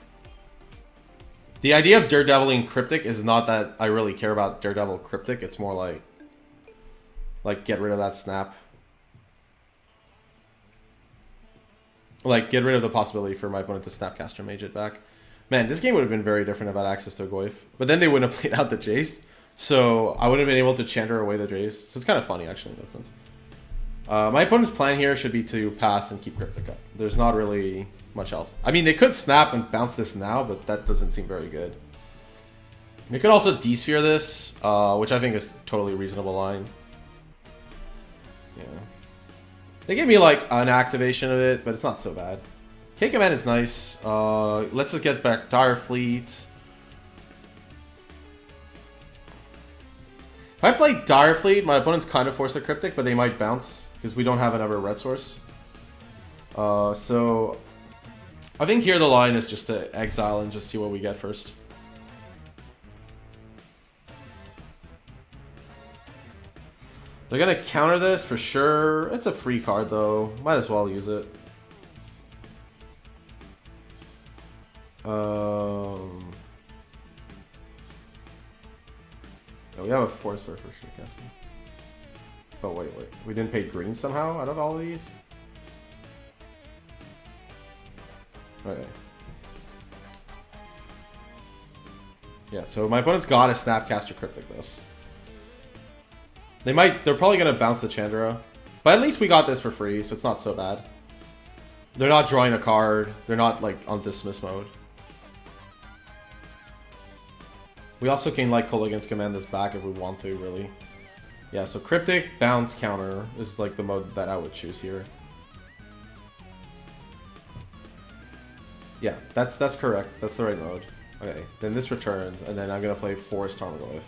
Speaker 1: The idea of Daredeviling Cryptic is not that I really care about Daredevil Cryptic. It's more like get rid of that snap. Like get rid of the possibility for my opponent to Snapcaster Mage it back. Man, this game would have been very different if I had access to a Goyf. But then they wouldn't have played out the Jace. So I wouldn't have been able to Chandra away the Jace. So it's kind of funny actually in that sense. My opponent's plan here should be to pass and keep Cryptic up. There's not really much else. I mean, they could snap and bounce this now, but that doesn't seem very good. They could also D-Sphere this, which I think is totally reasonable line. Yeah. They gave me like an activation of it, but it's not so bad. K Command is nice. Let's just get back Dire Fleet. If I play Dire Fleet, my opponent's kind of forced to Cryptic, but they might bounce because we don't have another red source. So I think here the line is just to exile and just see what we get first. They're gonna counter this for sure. It's a free card though. Might as well use it. Oh, we have a Force for sure casting. Oh wait. We didn't pay green somehow out of all of these? Okay. Yeah, so my opponent's got a Snapcaster Cryptic this. They're probably gonna bounce the Chandra. But at least we got this for free, so it's not so bad. They're not drawing a card. They're not like on dismiss mode. We also can like Kolaghan's Command this back if we want to, really. Yeah, so Cryptic, bounce, counter is like the mode that I would choose here. Yeah, that's correct. That's the right mode. Okay, then this returns, and then I'm gonna play Forest Tarmogoyf.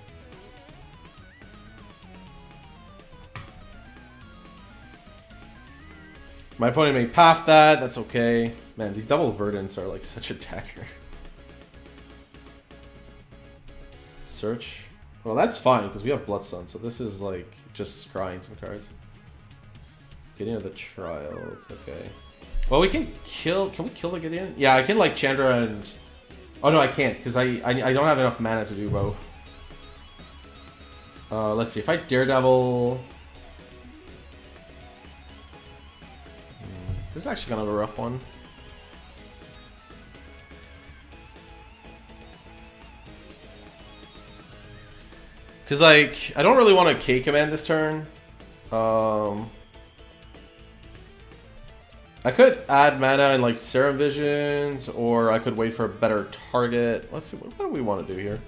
Speaker 1: My opponent may path that, that's okay. Man, these double Verdants are like such a dagger. Search. Well, that's fine, because we have Blood Sun, so this is like just scrying some cards. Getting into the Trials, okay. Well, we can kill... Can we kill the Gideon? Yeah, I can like Chandra and... Oh no, I can't, because I don't have enough mana to do both. Let's see, if I Daredevil... This is actually kind of a rough one. Because, like, I don't really want to K command this turn. I could add mana and, like, Serum Visions, or I could wait for a better target. Let's see, what do we want to do here?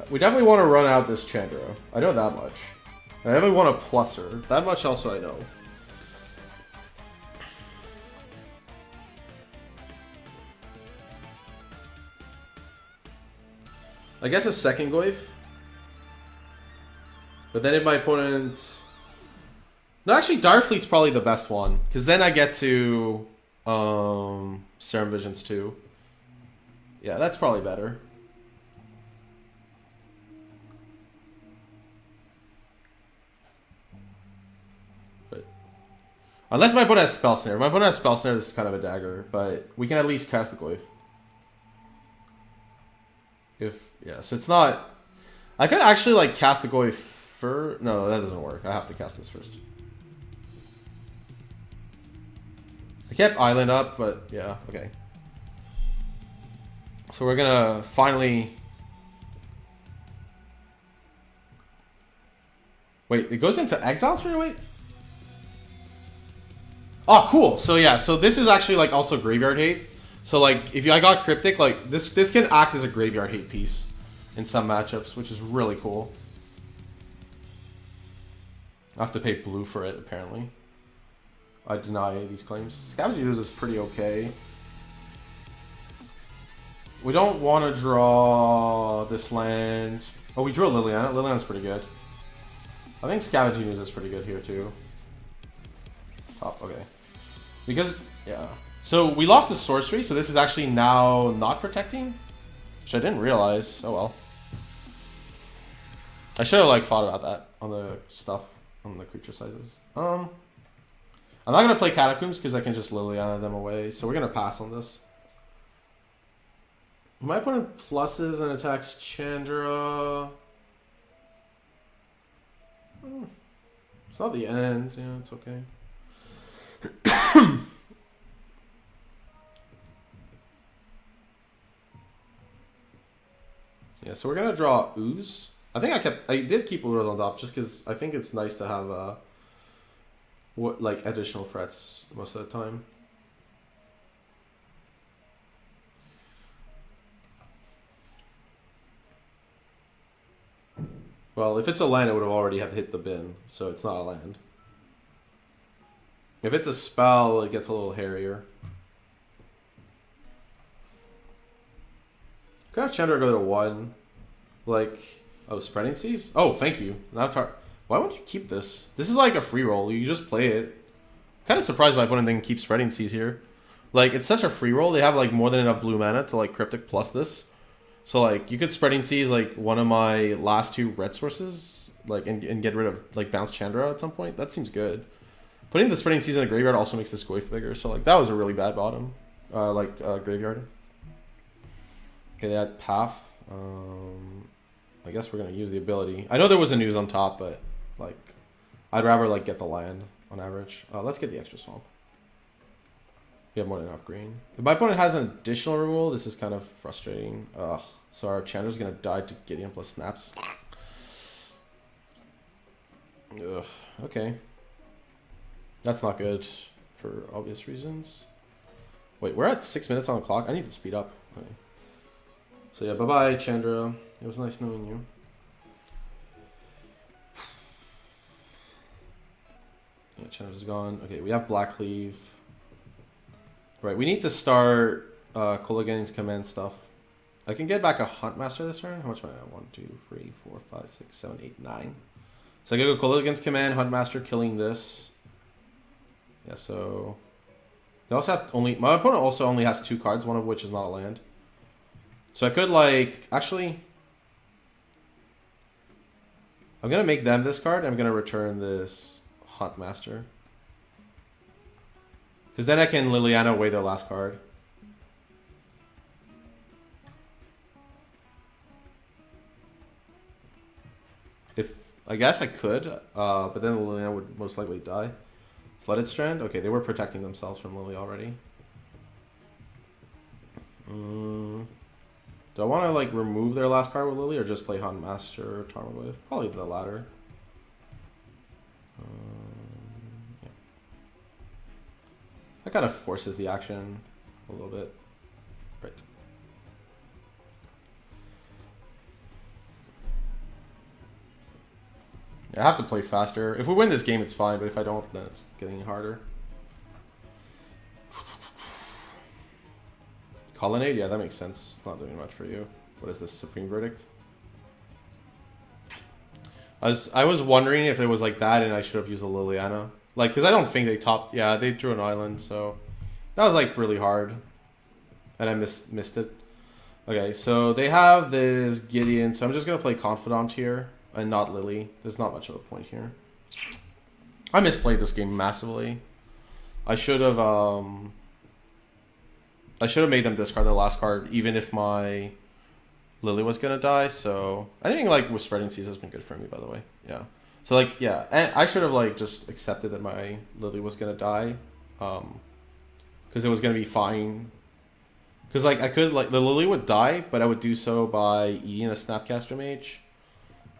Speaker 1: We definitely want to run out this Chandra. I know that much. I definitely want to plus her. That much also I know. I guess a second Goyf. But then if my opponent... No, actually, Direfleet's probably the best one. Because then I get to Serum Visions too. Yeah, that's probably better. But unless my opponent has Spell Snare. If my opponent has Spell Snare, this is kind of a dagger. But we can at least cast the Goyf. Yeah, so it's not... I could actually, like, cast the Goyf first. No, that doesn't work. I have to cast this first. I kept Island up, but yeah, okay. So we're gonna finally... Wait, it goes into exile straight away? Oh, cool. So yeah, so this is actually, like, also graveyard hate. So, like, if I got Cryptic, like, this can act as a graveyard hate piece in some matchups, which is really cool. I have to pay blue for it, apparently. I deny these claims. Scavenging Ooze is pretty okay. We don't want to draw this land. Oh, we drew Liliana. Liliana's pretty good. I think Scavenging Ooze is pretty good here, too. Top, okay. Because, yeah. So we lost the sorcery, so this is actually now not protecting, which I didn't realize. Oh well. I should have like thought about that on the stuff on the creature sizes. I'm not gonna play Catacombs because I can just Liliana them away, so we're gonna pass on this. My opponent pluses and attacks Chandra. It's not the end. Yeah, it's okay. Yeah, so we're gonna draw Ooze. I think I did keep Ooze on top just because I think it's nice to have like additional threats most of the time. Well, if it's a land, it would have already have hit the bin, so it's not a land. If it's a spell, it gets a little hairier. Could have Chandra go to 1. Like, oh, Spreading Seas? Oh, thank you. Now why won't you keep this? This is like a free roll. You just play it. Kind of surprised my opponent didn't keep Spreading Seas here. Like, it's such a free roll. They have like more than enough blue mana to like Cryptic plus this. So like, you could Spreading Seas like one of my last 2 red sources, like, and get rid of like bounce Chandra at some point. That seems good. Putting the Spreading Seas in the graveyard also makes this Goyf bigger. So like, that was a really bad bottom, graveyard. Okay, they had Path. I guess we're gonna use the ability. I know there was a news on top, but like, I'd rather like get the land on average. Let's get the extra swamp. We have more than enough green. If my opponent has an additional removal, this is kind of frustrating. So our Chandra's gonna die to Gideon plus snaps. Ugh, okay. That's not good for obvious reasons. Wait, we're at 6 minutes on the clock. I need to speed up. Okay. So yeah, bye-bye, Chandra. It was nice knowing you. Yeah, Chandra's gone. Okay, we have Blackleaf. Right, we need to start Kolaghan's command stuff. I can get back a Huntmaster this turn. How much money? 1, 2, 3, 4, 5, 6, 7, 8, 9. So I can go Kolaghan's command, Huntmaster, killing this. Yeah, so they also have my opponent also only has 2 cards, one of which is not a land. So I could like actually I'm gonna make them this card. I'm gonna return this Huntmaster. Because then I can Liliana away their last card. I guess I could, but then Liliana would most likely die. Flooded Strand? Okay, they were protecting themselves from Lily already. Do I want to like remove their last card with Lily or just play Hunt Master or Tarmogoyf? Probably the latter. Yeah. That kind of forces the action a little bit. Right. Yeah, I have to play faster. If we win this game, it's fine, but if I don't, then it's getting harder. Colonnade? Yeah, that makes sense. Not doing much for you. What is this? Supreme Verdict? I was wondering if it was like that and I should have used a Liliana. Like, because I don't think they topped... Yeah, they drew an island, so... That was, like, really hard. And I missed it. Okay, so they have this Gideon, so I'm just going to play Confidant here and not Lily. There's not much of a point here. I misplayed this game massively. I should have made them discard the last card, even if my Lily was gonna die. So anything like with Spreading Seas has been good for me, by the way. Yeah. So like, yeah, and I should have like just accepted that my Lily was gonna die, because it was gonna be fine. Because like I could like the Lily would die, but I would do so by eating a Snapcaster Mage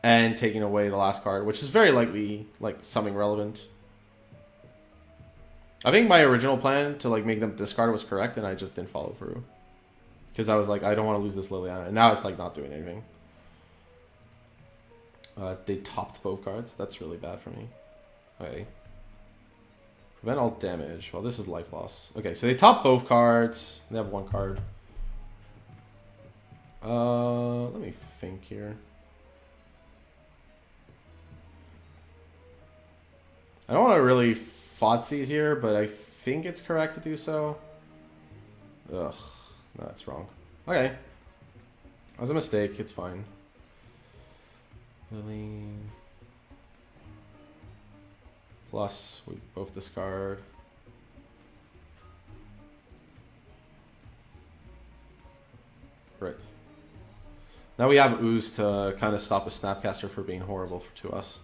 Speaker 1: and taking away the last card, which is very likely like something relevant. I think my original plan to like make them discard was correct, and I just didn't follow through. Because I was like, I don't want to lose this Liliana, and now it's like not doing anything. They topped both cards. That's really bad for me. Okay. Prevent all damage. Well, this is life loss. Okay, so they top both cards. They have one card. Let me think here. I don't want to really Fotsies here, but I think it's correct to do so. Ugh, no, that's wrong. Okay. That was a mistake, it's fine. Lily. Plus, we both discard. Right. Now we have Ooze to kind of stop a Snapcaster for being horrible to us.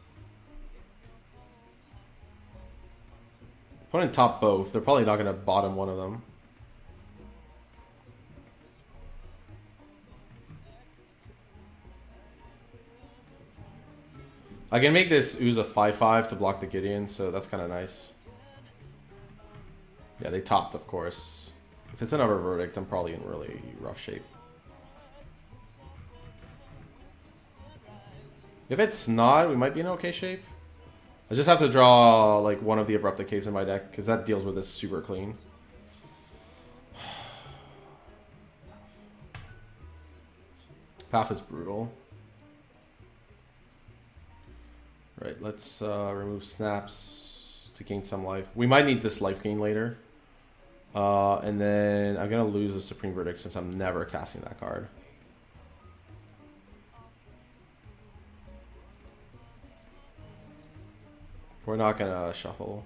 Speaker 1: Opponent top both. They're probably not going to bottom one of them. I can make this Ooze a 5/5 to block the Gideon, so that's kind of nice. Yeah, they topped, of course. If it's another Verdict, I'm probably in really rough shape. If it's not, we might be in okay shape. I just have to draw like one of the Abrupt Decays in my deck, because that deals with this super clean. Path is brutal. Right, let's remove snaps to gain some life. We might need this life gain later. And then I'm going to lose a Supreme Verdict since I'm never casting that card. We're not going to shuffle.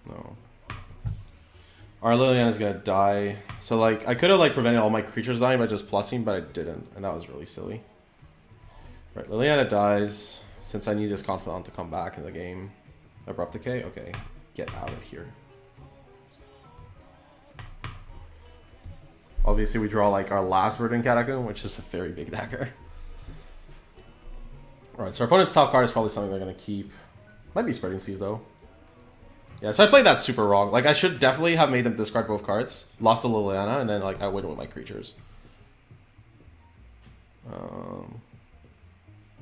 Speaker 1: No. Our Liliana is going to die. So, like, I could have, like, prevented all my creatures dying by just plussing, but I didn't. And that was really silly. Right, Liliana dies. Since I need this Confidant to come back in the game. Abrupt Decay? Okay. Get out of here. Obviously, we draw, like, our last Verdant Catacomb, which is a very big dagger. Alright, so our opponent's top card is probably something they're going to keep. Might be Spreading Seas, though. Yeah, so I played that super wrong. Like, I should definitely have made them discard both cards. Lost the Liliana, and then, like, I win with my creatures.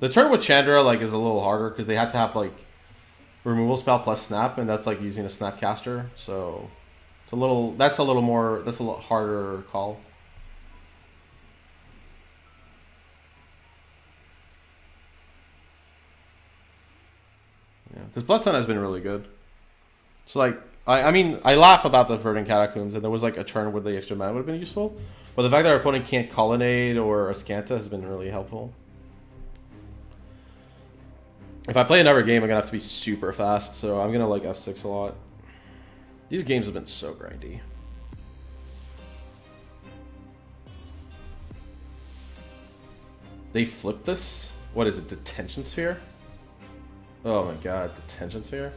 Speaker 1: The turn with Chandra, like, is a little harder, because they had to have, like, removal spell plus snap, and that's, like, using a Snapcaster. So, it's a little, that's a little harder call. Yeah, this Bloodstone has been really good. So, like, I mean, I laugh about the Verdant Catacombs, and there was, like, a turn where the extra mana would have been useful. But the fact that our opponent can't Colonnade or Ascanta has been really helpful. If I play another game, I'm going to have to be super fast, so I'm going to, like, F6 a lot. These games have been so grindy. They flipped this? What is it, Detention Sphere? Oh my god, Detention Sphere?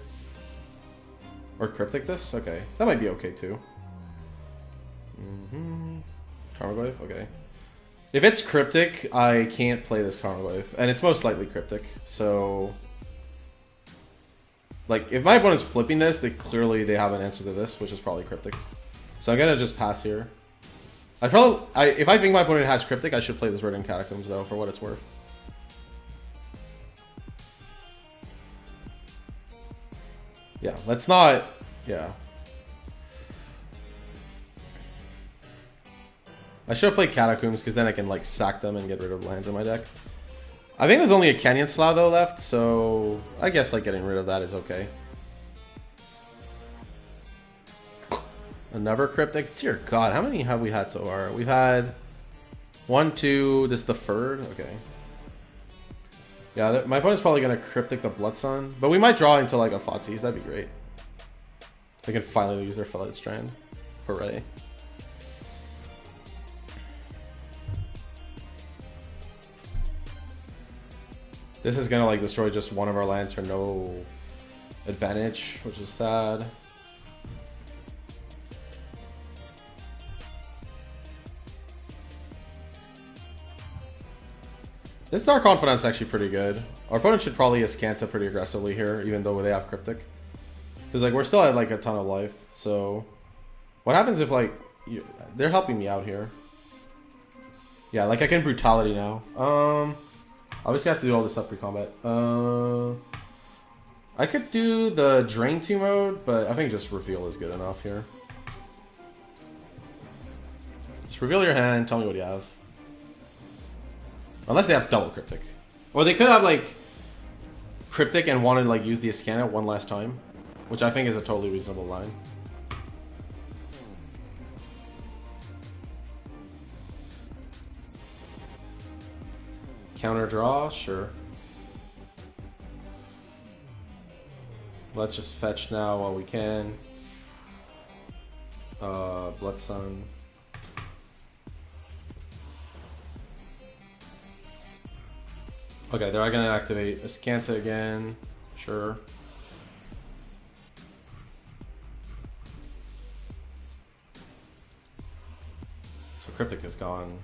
Speaker 1: Or Cryptic this? Okay. That might be okay too. Tarmogoyf? Okay. If it's Cryptic, I can't play this Tarmogoyf. And it's most likely Cryptic. So... Like, if my opponent's flipping this, they have an answer to this, which is probably Cryptic. So I'm gonna just pass here. If I think my opponent has Cryptic, I should play this Verdant Catacombs though, for what it's worth. Yeah, let's not... Yeah. I should have played Catacombs, because then I can, like, sack them and get rid of lands in my deck. I think there's only a Canyon Slough, though, left, so... I guess, like, getting rid of that is okay. Another Cryptic? Dear God, how many have we had so far? We've had... 1, 2... This is the third? Okay. Yeah, my opponent's probably going to Cryptic the Blood Sun. But we might draw into, like, a Thoughtseize. That'd be great. They can finally use their Felid Strand. Hooray. This is gonna like destroy just one of our lands for no advantage, which is sad. This Dark Confidant's actually pretty good. Our opponent should probably Ascanta pretty aggressively here, even though they have Cryptic. Because like we're still at like a ton of life, so... What happens if like... They're helping me out here. Yeah, like I can Brutality now. Obviously I have to do all this stuff pre-combat. I could do the Drain 2 mode, but I think just Reveal is good enough here. Just reveal your hand, tell me what you have. Unless they have double Cryptic. Or they could have like Cryptic and want to like use the Ascanta one last time. Which I think is a totally reasonable line. Counter draw, sure. Let's just fetch now while we can. Blood Sun. Okay, they're gonna activate Ascanta again. Sure. So Cryptic is gone.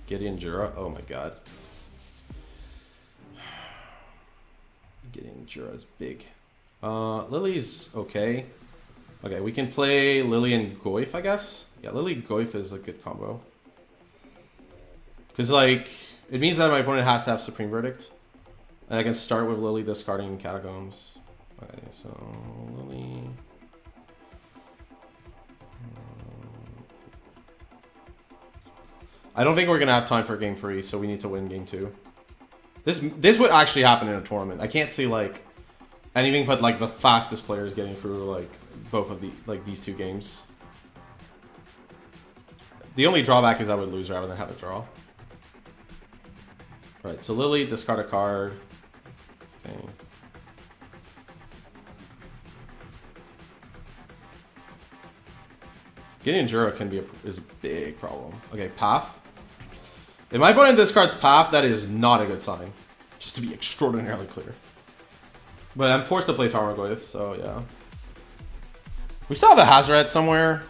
Speaker 1: Gideon Jura, oh my god. Gideon Jura is big. Lily's okay. Okay, we can play Lily and Goyf, I guess. Yeah, Lily Goyf is a good combo. Because, like, it means that my opponent has to have Supreme Verdict. And I can start with Lily discarding Catacombs. Okay, so Lily... I don't think we're going to have time for game 3, so we need to win game 2. This would actually happen in a tournament. I can't see, like, anything but, like, the fastest players getting through, like, both of the, like, these two games. The only drawback is I would lose rather than have a draw. Right, so Lily, discard a card. Okay. Getting Jura can be is a big problem. Okay, Path. If my opponent discards Path, that is not a good sign. Just to be extraordinarily clear. But I'm forced to play Tarmogoyf, so yeah. We still have a Hazoret somewhere.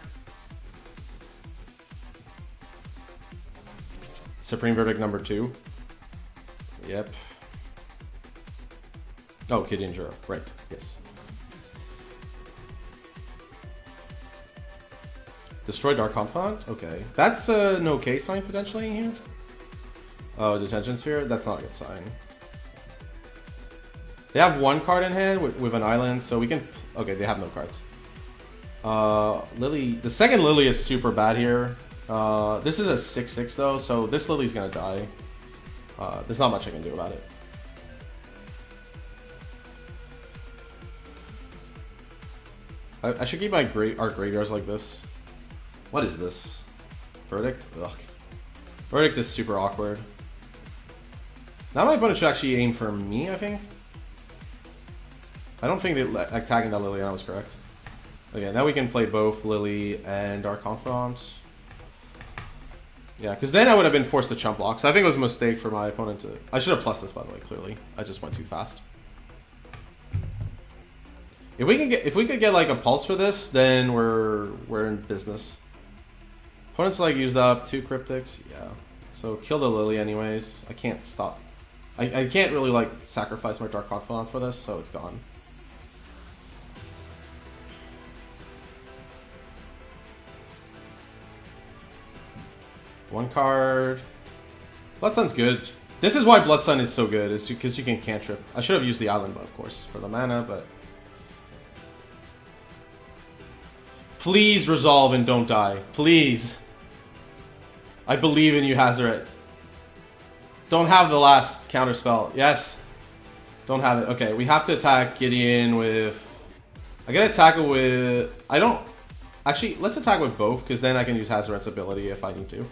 Speaker 1: Supreme Verdict number 2. Yep. Oh, Gideon Jura. Right, yes. Destroy Dark Confidant? Okay. That's an okay sign potentially here. Oh, Detention Sphere? That's not a good sign. They have one card in hand with an island, so we can... Okay, they have no cards. Lily... The second Lily is super bad here. This is a 6/6 though, so this Lily's gonna die. There's not much I can do about it. I should keep my our graveyards like this. What is this? Verdict? Ugh. Verdict is super awkward. Now my opponent should actually aim for me, I think. I don't think that attacking that Liliana was correct. Okay, now we can play both Lily and our Confidant. Yeah, because then I would have been forced to chump block. So I think it was a mistake for my opponent to... I should have plus this, by the way, clearly. I just went too fast. If we could get like a pulse for this, then we're in business. Opponents like used up 2 cryptics. Yeah. So kill the Lily anyways. I can't stop. I can't really like sacrifice my Dark Confidant for this, so it's gone. One card. Blood Sun's good. This is why Blood Sun is so good, is because you can cantrip. I should have used the Island Buff, of course, for the mana, but... Please resolve and don't die. Please. I believe in you, Hazaret. Don't have the last counterspell. Yes. Don't have it. Okay, we have to attack Gideon with... I gotta attack it with... I don't... Actually, let's attack with both, because then I can use Hazaret's ability if I need to.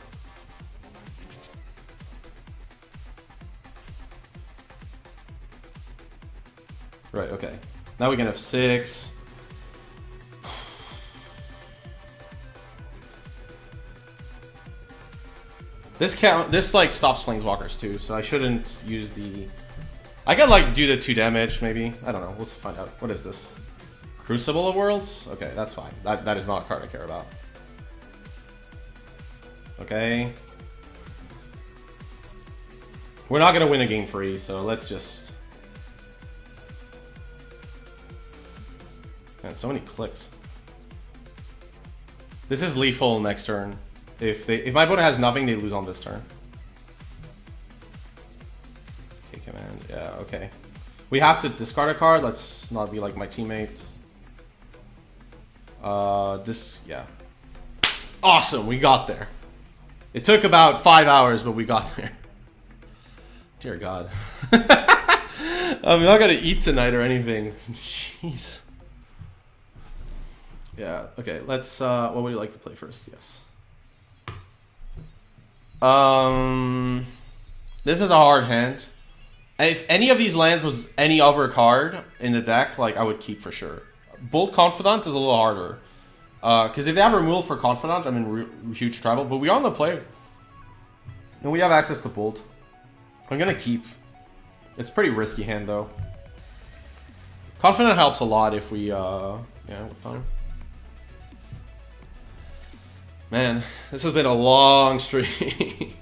Speaker 1: Right, okay. Now we can have 6. This like stops planeswalkers too, so I shouldn't use the... I could like do the 2 damage maybe. I don't know, let's find out. What is this? Crucible of Worlds? Okay, that's fine. That is not a card I care about. Okay. We're not gonna win a game free, so let's just... Man, so many clicks. This is lethal next turn. If my opponent has nothing, they lose on this turn. Okay, command. Yeah, okay. We have to discard a card. Let's not be like my teammate. Yeah. Awesome, we got there. It took about 5 hours, but we got there. Dear God. I'm not gonna eat tonight or anything. Jeez. Yeah, okay, let's, what would you like to play first? Yes. This is a hard hand. If any of these lands was any other card in the deck, like, I would keep for sure. Bolt Confidant is a little harder. Because if they have removal for Confidant, I'm in huge trouble. But we are on the play. And we have access to Bolt. I'm gonna keep. It's a pretty risky hand, though. Confidant helps a lot if we, yeah, with time. Man, this has been a long stream. I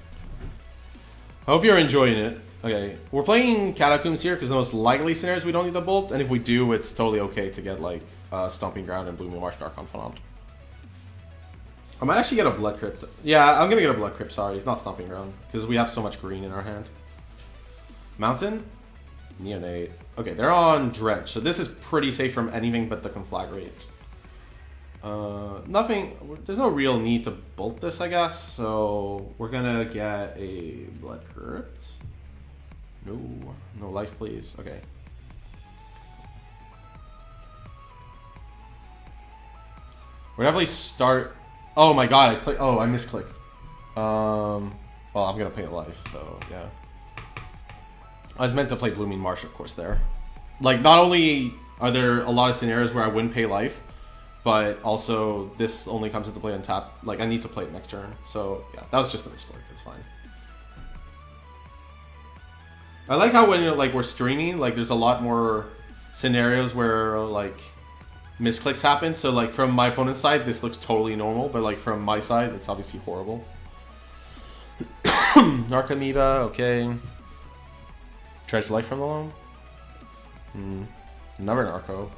Speaker 1: hope you're enjoying it. Okay, we're playing Catacombs here because the most likely scenario is we don't need the Bolt, and if we do, it's totally okay to get like Stomping Ground and Blooming Marsh Dark Confidant. I might actually get a Blood Crypt. Yeah, I'm gonna get a Blood Crypt, sorry, not Stomping Ground, because we have so much green in our hand. Mountain? Neonate. Okay, they're on Dredge, so this is pretty safe from anything but the Conflagrate. Nothing, there's no real need to bolt this, I guess, so we're gonna get a Blood Crypt. No life, please. Okay. We're definitely start. Oh my god, I misclicked. Well, I'm gonna pay life, so yeah. I was meant to play Blooming Marsh, of course, there. Like, not only are there a lot of scenarios where I wouldn't pay life, but also this only comes into play on tap. Like, I need to play it next turn. So yeah, that was just a misclick. It's fine. I like how when like we're streaming, like there's a lot more scenarios where like misclicks happen. So like from my opponent's side, this looks totally normal, but like from my side, it's obviously horrible. Narcomoeba, okay. Dredge life from the loan. Another Narco.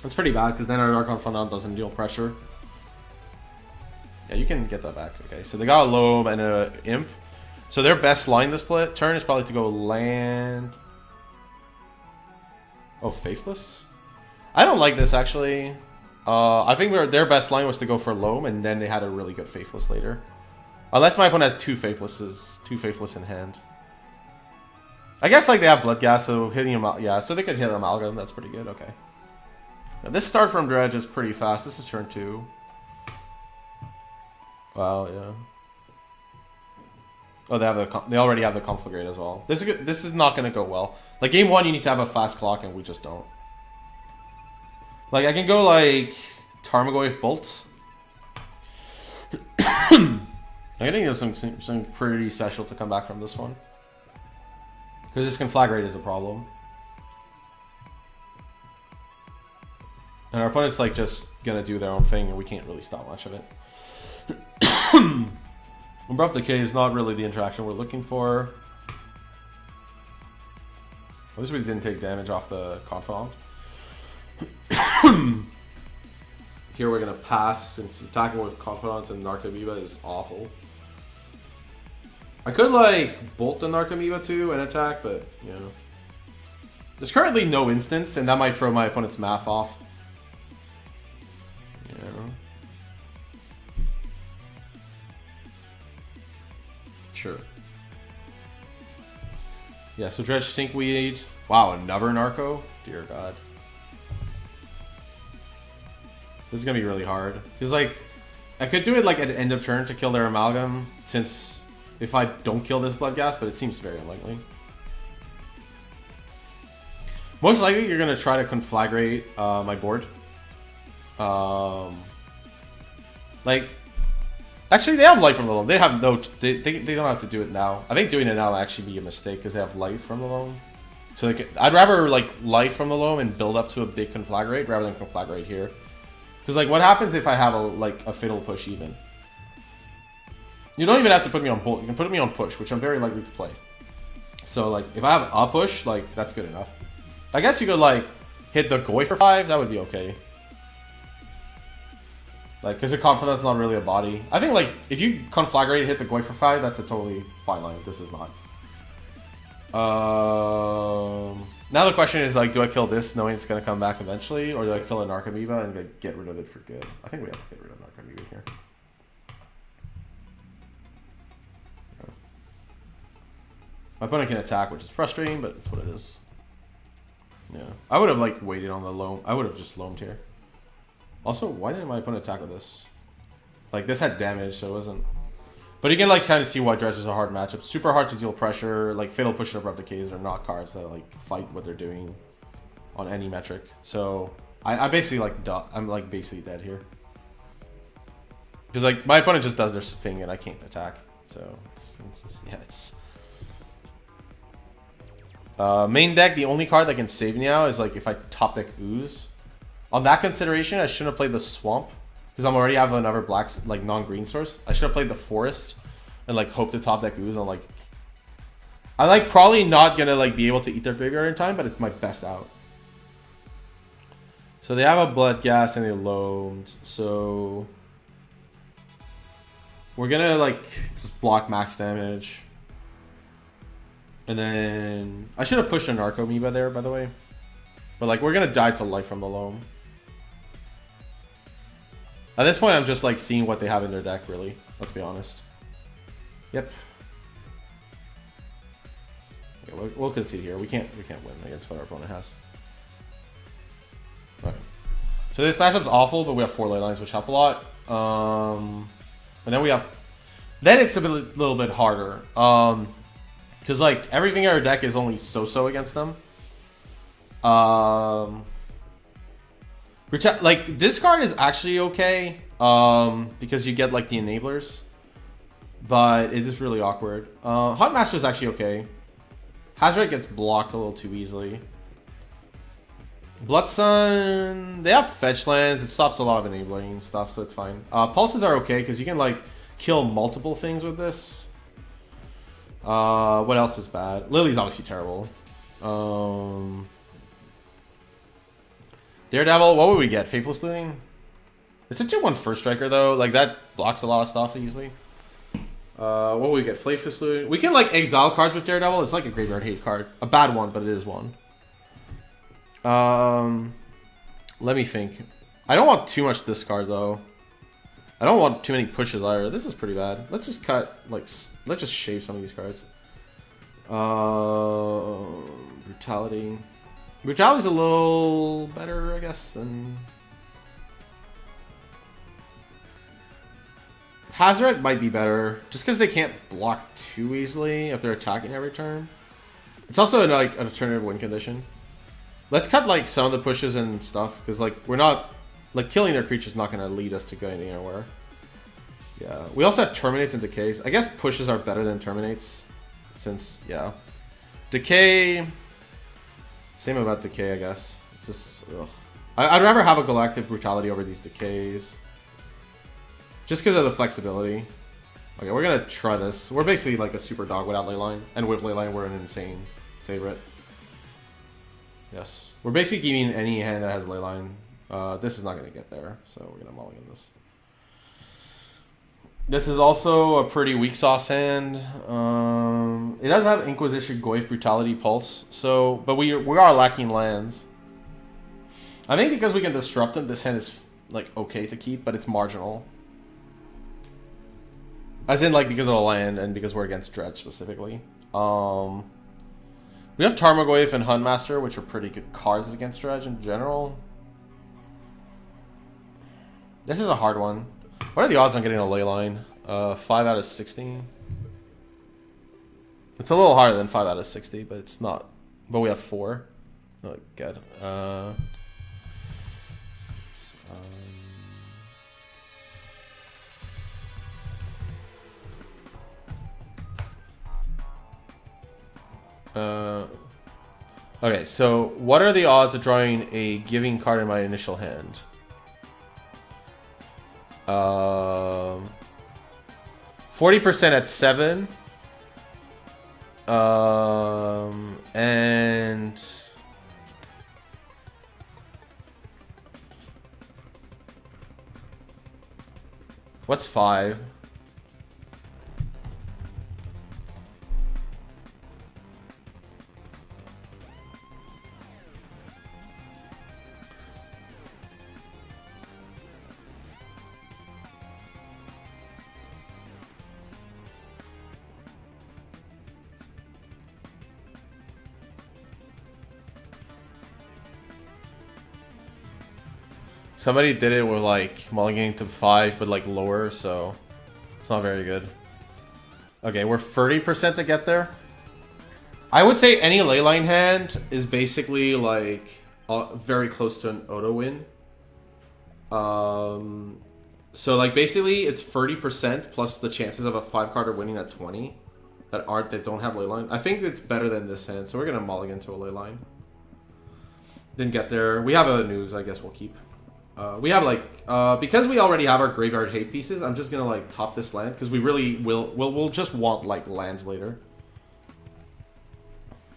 Speaker 1: That's pretty bad because then our Dark Confidant doesn't deal pressure. Yeah, you can get that back. Okay, so they got a Loam and a Imp. So their best line this turn is probably to go land... Oh, Faithless? I don't like this, actually. I think their best line was to go for Loam, and then they had a really good Faithless later. Unless my opponent has two Faithless in hand. I guess like they have Blood Gas, so hitting him out, yeah, so they could hit Amalgam, that's pretty good, okay. Now, this start from Dredge is pretty fast. This is turn 2. Wow, yeah. Oh, they already have the Conflagrate as well. This is not gonna go well. Like game 1, you need to have a fast clock, and we just don't. Like I can go like Tarmogoyf Bolt. I'm getting there's something pretty special to come back from this one. Because this Conflagrate is a problem. And our opponent's like just gonna do their own thing, and we can't really stop much of it. Abrupt Decay is not really the interaction we're looking for. At least we didn't take damage off the Confidant. Here we're gonna pass, since attacking with Confidant and Narcomoeba is awful. I could like bolt the Narcomoeba too and attack, but you know. There's currently no instance, and that might throw my opponent's math off. You know. Sure. Yeah, so Dredge Stinkweed. Wow, another Narco? Dear God. This is gonna be really hard. Because, like, I could do it, like, at the end of turn to kill their Amalgam, since if I don't kill this Bloodghast, but it seems very unlikely. Most likely, you're gonna try to conflagrate my board. Like, actually, they have life from the loam. They have no. They don't have to do it now. I think doing it now will actually be a mistake because they have life from the loam. So I'd rather like life from the loam and build up to a big conflagrate rather than conflagrate here. Because like, what happens if I have a fatal push even? You don't even have to put me on bolt. You can put me on push, which I'm very likely to play. So like, if I have a push, like that's good enough. I guess you could like hit the Goi for 5. That would be okay. Like, because the Confidant's not really a body. I think, like, if you conflagrate and hit the Goi for 5, that's a totally fine line. This is not. Now the question is, like, do I kill this knowing it's going to come back eventually? Or do I kill a Narcomoeba and get rid of it for good? I think we have to get rid of Narcomoeba here. My opponent can attack, which is frustrating, but it's what it is. Yeah. I would have, like, waited on the loam. I would have just loamed here. Also, why didn't my opponent attack with this? Like, this had damage, so it wasn't... But you can, like, kind of see why Dredge is a hard matchup. Super hard to deal pressure. Like, Fatal Push and Abrupt Decays are not cards that, like, fight what they're doing on any metric. So, I basically, like, I'm, like, basically dead here. Because, like, my opponent just does their thing and I can't attack. So, it's... Main deck, the only card that can save me now is, like, if I top deck Ooze. On that consideration, I shouldn't have played the Swamp because I'm already have another black, like non-green source. I should have played the Forest and like hope to top deck Ooze on like. I'm like probably not gonna like be able to eat their graveyard in time, but it's my best out. So they have a Bloodghast and they loamed. So we're gonna like just block max damage, and then I should have pushed a Narcomoeba there, by the way. But like we're gonna die to life from the loam. At this point, I'm just like seeing what they have in their deck, really. Let's be honest. Yep. Okay, we'll concede here. We can't win against what our opponent has. Okay. So this matchup's awful, but we have 4 ley lines, which help a lot. And then we have. Then it's a little bit harder. Because like everything in our deck is only so-so against them. Like this card is actually okay because you get like the enablers, but it is really awkward. Hot Master is actually okay. Hazard gets blocked a little too easily. Bloodsun, they have fetch lands. It stops a lot of enabling stuff, so it's fine. Pulses are okay because you can like kill multiple things with this. What else is bad? Lily's obviously terrible. Daredevil, what would we get? Faithless Looting? It's a 2/1 first striker though. Like that blocks a lot of stuff easily. What would we get? Faithless Looting. We can like exile cards with Daredevil. It's like a graveyard hate card. A bad one, but it is one. Let me think. I don't want too much this card though. I don't want too many pushes either. This is pretty bad. Let's just cut like let's just shave some of these cards. Brutality. Brutality's a little better, I guess, than... Hazoret might be better, just because they can't block too easily if they're attacking every turn. It's also like an alternative win condition. Let's cut like some of the pushes and stuff, because like we're not... Like killing their creature's not going to lead us to going anywhere. Yeah. We also have Terminates and Decays. I guess pushes are better than Terminates, since, yeah. Decay... Same about Decay, I guess. It's just, ugh. I'd rather have a Galactic Brutality over these Decays. Just because of the flexibility. Okay, we're going to try this. We're basically like a super dog without Leyline. And with Leyline, we're an insane favorite. Yes. We're basically keeping any hand that has Leyline. This is not going to get there, so we're going to mulligan this. This is also a pretty weak sauce hand. It does have Inquisition, Goyf, Brutality, Pulse. So, but we are lacking lands. I think because we can disrupt them, this hand is like okay to keep, but it's marginal. As in like because of the land and because we're against Dredge specifically. We have Tarmogoyf and Huntmaster, which are pretty good cards against Dredge in general. This is a hard one. What are the odds on getting a Leyline? 5 out of 60. It's a little harder than 5 out of 60, but it's not. But we have 4. Oh, good. Okay, so what are the odds of drawing a giving card in my initial hand? 40% at 7. And what's 5? Somebody did it with like mulliganing to 5, but like lower, so it's not very good. Okay, we're 30% to get there. I would say any Leyline hand is basically like very close to an auto win. So like basically it's 30% plus the chances of a 5-carder winning at 20 that don't have Leyline. I think it's better than this hand, so we're gonna mulligan to a Leyline. Didn't get there. We have a news, I guess we'll keep. We have like because we already have our graveyard hate pieces. I'm just gonna like top this land because we really we'll just want like lands later.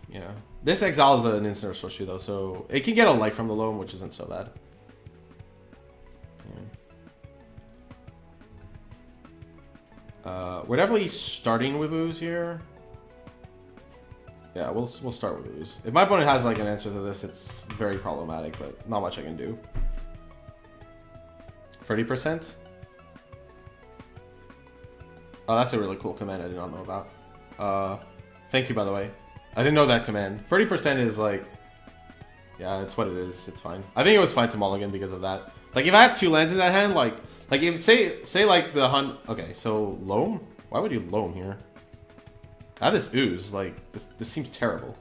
Speaker 1: Yeah, this exile is an instant sorcery though, so it can get a light from the loam, which isn't so bad. Yeah. We're definitely starting with ooze here. Yeah, we'll start with ooze. If my opponent has like an answer to this, it's very problematic, but not much I can do. 30%? Oh, that's a really cool command I did not know about. Thank you, by the way. I didn't know that command. 30% is like... Yeah, it's what it is. It's fine. I think it was fine to mulligan because of that. Like, if I had 2 lands in that hand, like if, say like the hunt... Okay, so loam? Why would you loam here? I have this ooze. Like, this seems terrible.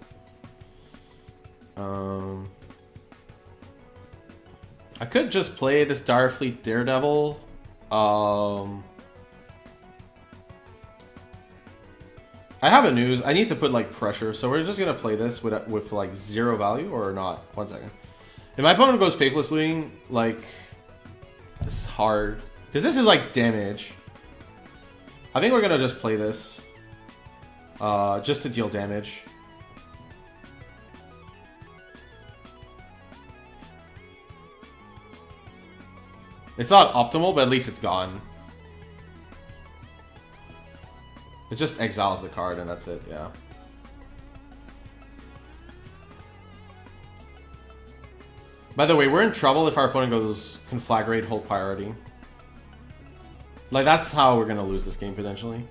Speaker 1: I could just play this Direfleet Daredevil. I have a news. I need to put like pressure, so we're just gonna play this with like 0 value or not. 1 second. If my opponent goes Faithless Looting, like this is hard because this is like damage. I think we're gonna just play this, just to deal damage. It's not optimal, but at least it's gone. It just exiles the card and that's it, yeah. By the way, we're in trouble if our opponent goes Conflagrate, hold priority. Like, that's how we're gonna lose this game, potentially.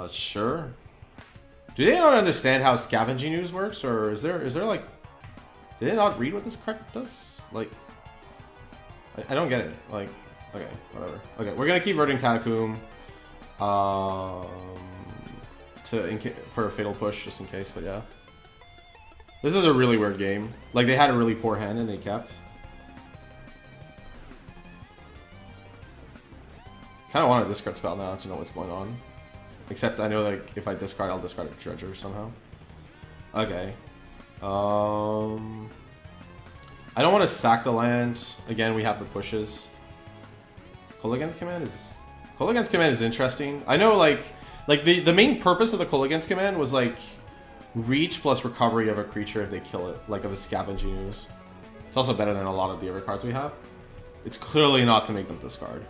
Speaker 1: Sure. Do they not understand how Scavenging Ooze works? Or is there like... Did they not read what this card does? Like... I don't get it. Like, okay, whatever. Okay, we're gonna keep Verdant Catacomb for a fatal push just in case, but yeah. This is a really weird game. Like, they had a really poor hand and they kept. Kind of want to discard spell now to know what's going on. Except I know like if I discard, I'll discard a Dredger somehow. Okay. I don't want to sack the land. Again, we have the pushes. Kolaghan's Command is interesting. I know, like the main purpose of the Kolaghan's Command was like reach plus recovery of a creature if they kill it, like of a Scavenging Ooze. It's also better than a lot of the other cards we have. It's clearly not to make them discard.